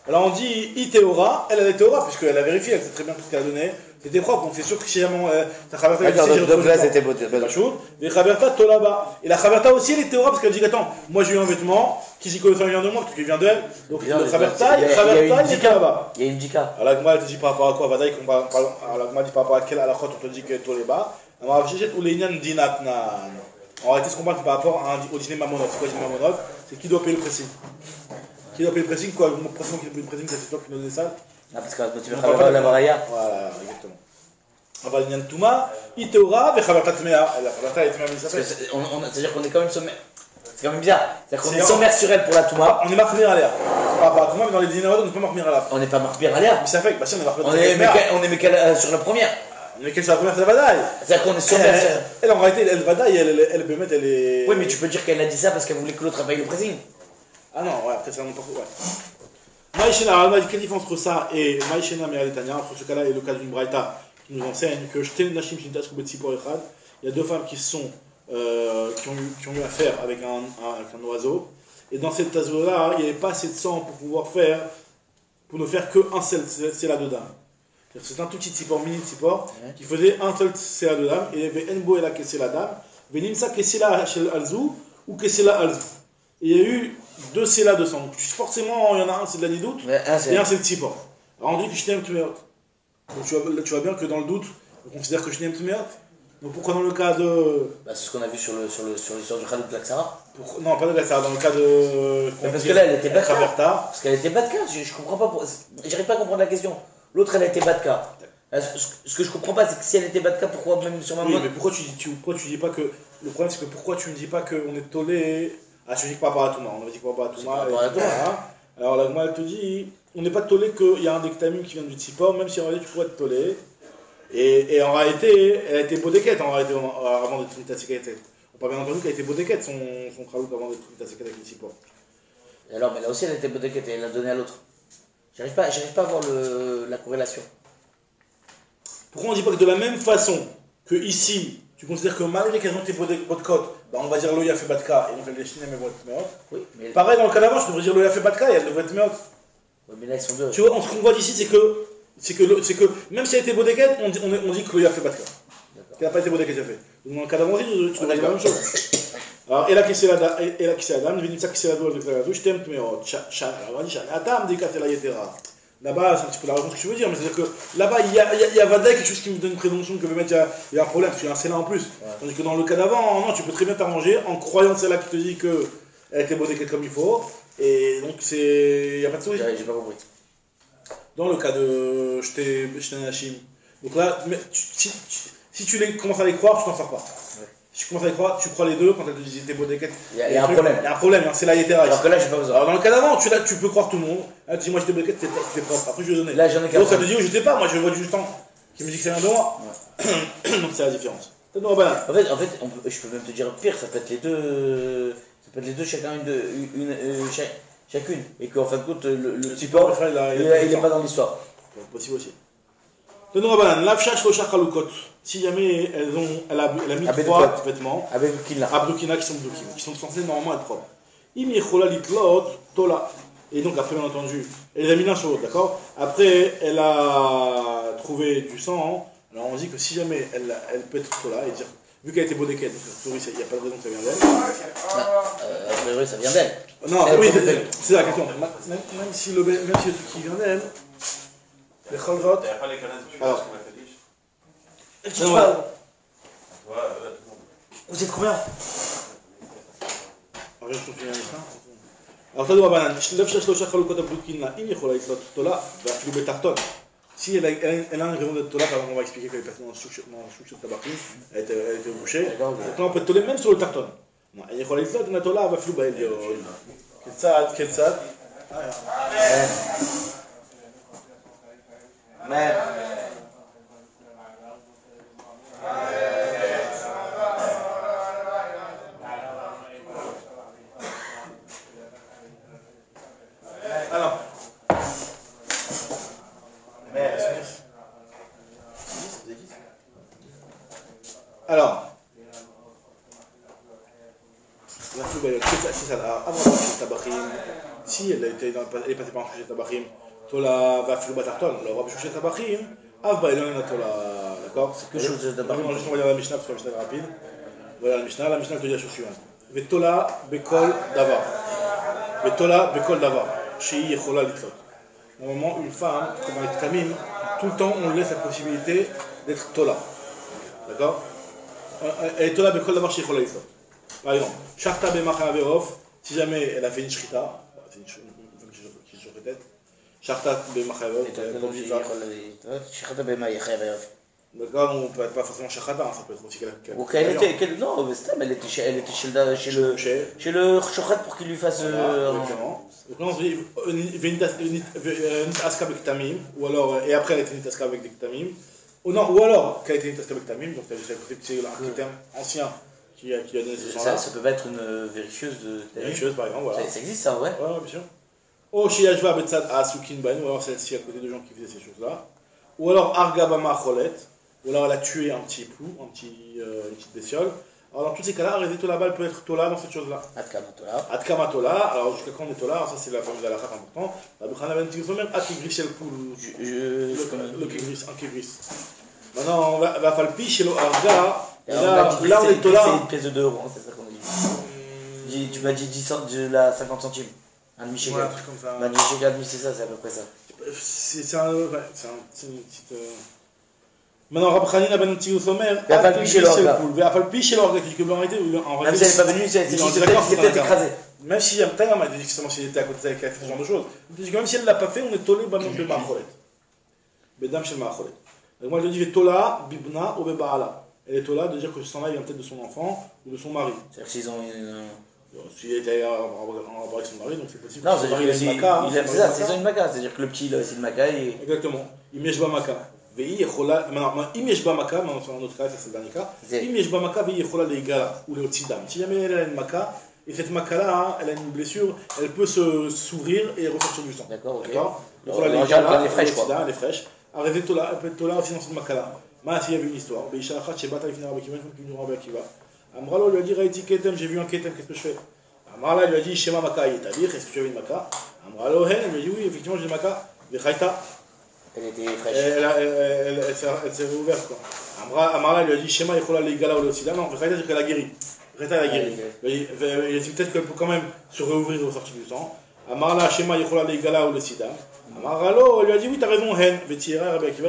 Alors on dit Itéora, elle est Théora, puisqu'elle a vérifié, elle sait très bien tout ce qu'elle a donné. C'était propre, donc c'est sûr que si vraiment ta Chaverta est ici, donc là c'était beau. Mais Chaverta Tolaba. Et la Chaverta aussi elle est Théora, parce qu'elle dit attends, moi j'ai eu un vêtement, qui s'y connaît vient de moi, parce qu'il vient d'elle. Donc le Chaverta, il est Tolaba. Il y a une dika. Alors la Gma elle te dit par rapport à quoi Vadaï, la Gma dit par rapport à quelle halachot on te dit que Toleba. Alors ou les Nyan Dinatna. En réalité, ce qu'on parle, c'est par rapport au dîner Mamonot. C'est quoi le dîner Mamonot? C'est qui doit payer le pressing. Qui doit payer le pressing? Quoi? Le pressing qui doit payer le pressing, c'est toi qui nous donne ça? Ah, parce que tu veux faire la baraya. Voilà, exactement. Aval Nyan Touma, Iteora, Vechaverta Tmea. La Chaverta est Tmea, mais ça fait. C'est-à-dire qu'on est quand même sommaire. C'est quand même bizarre. C'est-à-dire qu'on est sommaire sur elle pour la Touma. On est marqué à l'air. Par rapport à Touma, mais dans les dîners on n'est pas marqué à l'air. On n'est pas marqué à l'air. Mais ça fait que, bah si, on est marqué à l'air. On est mais sur la première. Mais quelle c'est la première, c'est la Vadaï. C'est-à-dire qu'on est sommaire. Elle, en réalité, elle Vadaï, elle peut mettre, elle est. Oui, mais tu peux dire qu'elle a dit ça parce qu'elle voulait que l'autre paye le pressing. Ah non, ouais, après c'est n'importe quoi. Maïchena, quelle différence entre ça et Maïchena Me'aletania, entre ce cas-là et le cas d'une Braïta qui nous enseigne que Shten Nashim Shintas Kubetsi pour Echad, il y a deux femmes qui ont eu affaire avec un oiseau, et dans cet oiseau-là, il n'y avait pas assez de sang pour ne faire qu'un seul séla de dame. C'est un tout petit tipor, mini tipor, qui faisait un seul séla de dame, et il y avait Enbo et la Kessela dame, Venimsa Kessela Shel Alzou ou Kessela Alzou. Et il y a eu deux sélas de sang. Donc forcément, il y en a un, c'est de la nidoute, et un, c'est le tipor. Alors on dit que je t'aime, tu m'aimes. Donc tu vois bien que dans le doute, on considère que je t'aime, tu m'aimes. Donc pourquoi dans le cas de. Bah, c'est ce qu'on a vu sur l'histoire du Khalout Laksara. Non, pas de Laksara, dans le cas de. Parce que là, elle était Batka. Parce qu'elle était Batka, je comprends pas. J'arrive pas à comprendre la question. L'autre, elle a été Batka. Ce que je comprends pas, c'est que si elle était Batka, pourquoi même sur ma main. Oui, mais pourquoi tu dis pas que. Le problème, c'est que pourquoi tu ne dis pas qu'on est tolé. Ah, je dis que par rapport à Touma. On avait dit que par rapport à Touma. Alors là, moi, elle te dit, on n'est pas tolé qu'il y a un dectamine qui vient du Tsipor, même si en réalité tu pourrais être tolé. Et en réalité, elle a été bodéquette en réalité avant d'être une tasséquette. On n'a pas bien entendu qu'elle a été bodéquette son Khalout avant d'être une tasséquette avec le Tsipor. Et alors, mais là aussi, elle a été bodéquette et elle l'a donné à l'autre. J'arrive pas à voir la corrélation. Pourquoi on ne dit pas que de la même façon que ici, tu considères que malgré qu'elles ont été bodécotes, bah on va dire le Yafé Batka et donc elles destinent mais vont être meurtres. Oui, mais... Pareil dans le cas d'avant, je devrais dire le Yafé Batka et elles devraient être meurtres. Oui, mais là, ils sont deux. Tu vois, ce qu'on voit d'ici, c'est que même si elle a été bodéquette, on dit que le Yafé Batka. Qu'elle n'a pas été bodéquette, Yafé. Donc dans le cas d'avant aussi, tu devrais dire la même chose. Alors, et là qui c'est la dame, Vinitsa qui c'est la douche, je t'aime, mais on va dire, Adam, dit qu'elle la Yetera. Là-bas, c'est un petit peu la réponse que tu veux dire, mais c'est-à-dire que là-bas, il y a Vadaï, quelque chose qui me donne une présomption que il y a un problème, parce qu'il y a un celle-là en plus. Ouais. Tandis que dans le cas d'avant, non, tu peux très bien t'arranger en croyant celle-là qui te dit qu'elle était bodéquette comme il faut, et donc il n'y a pas de souci. J'ai pas compris. Dans le cas de J'étais Nashim, donc là, si tu commences à les croire, tu t'en sors pas. Ouais. Si tu commences à les croire, tu crois les deux, quand elle te dit t'es bodéquette. Il y a un problème. Il y a un problème, hein, c'est la Yetera. Alors que là, j'ai pas besoin. Alors dans le cas d'avant, tu peux croire tout le monde. Elle te dit moi j'étais bodéquette, t'es propre. Après je lui ai donné. Là, j'en ai qu'un. L'autre elle te dit, je sais pas, moi je vois du temps qui me dit que ça vient de moi. Ouais. Donc c'est la différence. En fait, je peux même te dire pire, ça peut être les deux. Ça peut être les deux, chacune. Et qu'en fin de compte, le petit porc, il est pas dans l'histoire. Possible aussi. Si jamais elle a mis trois vêtements, Abdukina qui sont censés normalement être propres. Et donc après bien entendu, elle les a mis l'un sur l'autre, d'accord. Après elle a trouvé du sang, alors on dit que si jamais elle peut être tola et dire, vu qu'elle a été bodéquette, donc il n'y a pas de raison que ça vienne d'elle. A priori ça vient d'elle. Non, oui, c'est la question. Même si le truc qui vient d'elle, les Kholrot. Alors. Vous êtes combien? Alors, t'as Rabanan, si elle a une raison d'être tola, on va expliquer que les personnes dans le chouchou de tabac, elle était bouchée. Donc là, on peut toler même sur le tarton. Il y a une tola, va flou, quel sad. Mais. Alors. Alors. si elle est passée par un chouchet tabachim, tola va filouba tarton, le roi chouchet tabachim, avba elon et tola, d'accord? C'est que chouchet tabachim. Juste on va dire la Mishnah parce que la Mishnah est rapide. Voilà la Mishnah te dit la chose suivante. Vetola bekol davar. Vetola bekol davar. Shei yechola litlot. Normalement, une femme, comme avec Tamim, tout le temps on laisse la possibilité d'être tola. D'accord? Elle est tola bekol davar shei yechola litlot. Par exemple, Shafta b'macha averov, si jamais elle a fait une shrita, c'est une chose peut-être. Shafta b'macha averov, Shachata b'macha averov. D'accord, on peut être pas forcément shachata, ça peut être aussi quelqu'un. Donc elle était, non, mais elle était chez le shochet pour qu'il lui fasse. Exactement. Donc là on se dit Nitaska avec Tamim, ou alors, et après elle était Nitaska avec des Tamim, ou alors qu'elle était Nitaska avec Tamim, donc c'est un critère ancien. Qui a donné ce ça peut pas être une vérifieuse de vérifieuse par exemple, voilà. Ça existe ça, ouais. Ouais, bien sûr. Ou Shiyajva Betsad Asukin Ben, ou alors celle-ci à côté de gens qui faisaient ces choses-là. Ou alors Argabama Cholet, ou alors elle a tué un petit plou, une petite bestiole. Alors dans tous ces cas-là, arrêtez Tola, elle peut être Tola dans cette chose-là. Adkamatola. Adkamatola, alors jusqu'à quand on est Tola, alors ça c'est la fameuse halakha importante. La Bukhana Ben Tigrisomer, Atigris el Poul, le Kigris, un Kigris. Maintenant, on va faire le piche chez l'Arga. Là on est Tola. C'est une pièce de 2 €, c'est ça qu'on a dit. Tu m'as dit 10 de la 50 centimes. Un demi-shekel. Ouais, un truc comme ça. Un demi-shekel, c'est ça, c'est à peu près ça. C'est une petite. Maintenant, Rab Khanina ben Tigrisomer, Atigris el Poul. On va faire le piche chez l'Arga, que en réalité, même si elle n'est pas venue, c'est peut-être écrasé. Même si Yamtayam a dit justement s'il était à côté avec ce genre de choses. Même si elle ne l'a pas fait, on est tolé Banon Bema Cholet. Bedam Shel Macholet. Donc moi je dis Tola, Bibna ou Bebaala. Elle est Tola de dire que ce sang-là vient peut-être de son enfant ou de son mari. C'est-à-dire s'ils ont s'il était en rapport avec son mari, donc c'est possible. Non, c'est-à-dire qu'il a c'est ça, une maca. C'est-à-dire que le petit il a aussi une maca et. Exactement. Imeshba Maka. Vei Yechola. Maintenant, Imeshba Maka, maintenant c'est un autre cas, ça c'est le dernier cas. Imeshba Maka, Vei Yechola Leigala ou le Tzidam. Si jamais elle a une maca, et cette maca-là, elle a une blessure, elle peut s'ouvrir et ressortir du sang. D'accord, ok. Elle est fraîche, quoi. Elle est fraîche. Arrêtez Tola, elle peut être Tola aussi dans cette maca-là. S'il y avait une histoire, Beisha Achat, Shebata, il finira avec Kiva, il finira avec Kiva. Amralo lui a dit Raïti Ketem, j'ai vu un Ketem, qu'est-ce que je fais? Amrala lui a dit Shema Maka, c'est-à-dire, est-ce que tu avais une Maka? Amralo Hen, il lui a dit oui, effectivement, j'ai une Maka. Vechaita. Elle était fraîche. Elle s'est réouverte, quoi. Amrala lui a dit Shema Yechola Leigala ou Leotsida. Non, Vechaita, c'est qu'elle a guéri. Vechaita, elle a guéri. Il a dit peut-être qu'elle peut quand même se réouvrir et ressortir du sang. Amrala Shema Yechola Leigala ou Leotsida. Amaralo, il lui a dit oui, t'as raison, Hen, Vetira, Rabbi Akiva,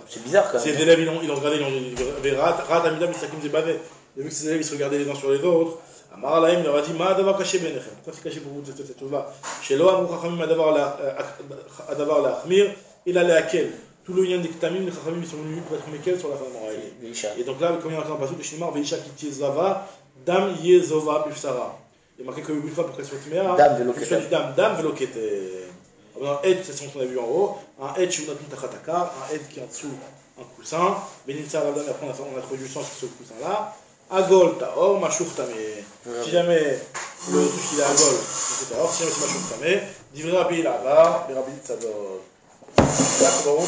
c'est bizarre quand même. Ses élèves, ils ont regardé, ils ont Rat, Amida, Misakim, Zebade. Il a vu que ses élèves, ils se regardaient les uns sur les autres. Amaralaim, il leur a dit, Ma d'avoir caché Benechem. Pourquoi c'est caché pour vous cette chose-là? Chez Lo, Amrou Chachamim, Adavar la Achmir, il allait à quel? Tout le lien des Ktamim, les Chachamim, ils sont venus pour être Mekel sur la femme morale. Et donc là, comme il y a un passage de Shinimar, Veisha Kitizava, Dam Yezova Bufsara. Il y a marqué que une fois pour qu'elle soit Tméa, Dam Velokete. Un aide, c'est ce qu'on a vu en haut, un aide chez Unatun Tachatakar, un aide qui est en dessous, un coussin, Benitza Rabdan, après on a trouvé du sang sur ce coussin-là, Agol Taor, Machour Tamé. Si jamais le truc il est Agol, c'est Taor, si jamais c'est Machour Tamé, Divrei Rabbi Lavar, Rabbi Tzadok. Là, c'est bon.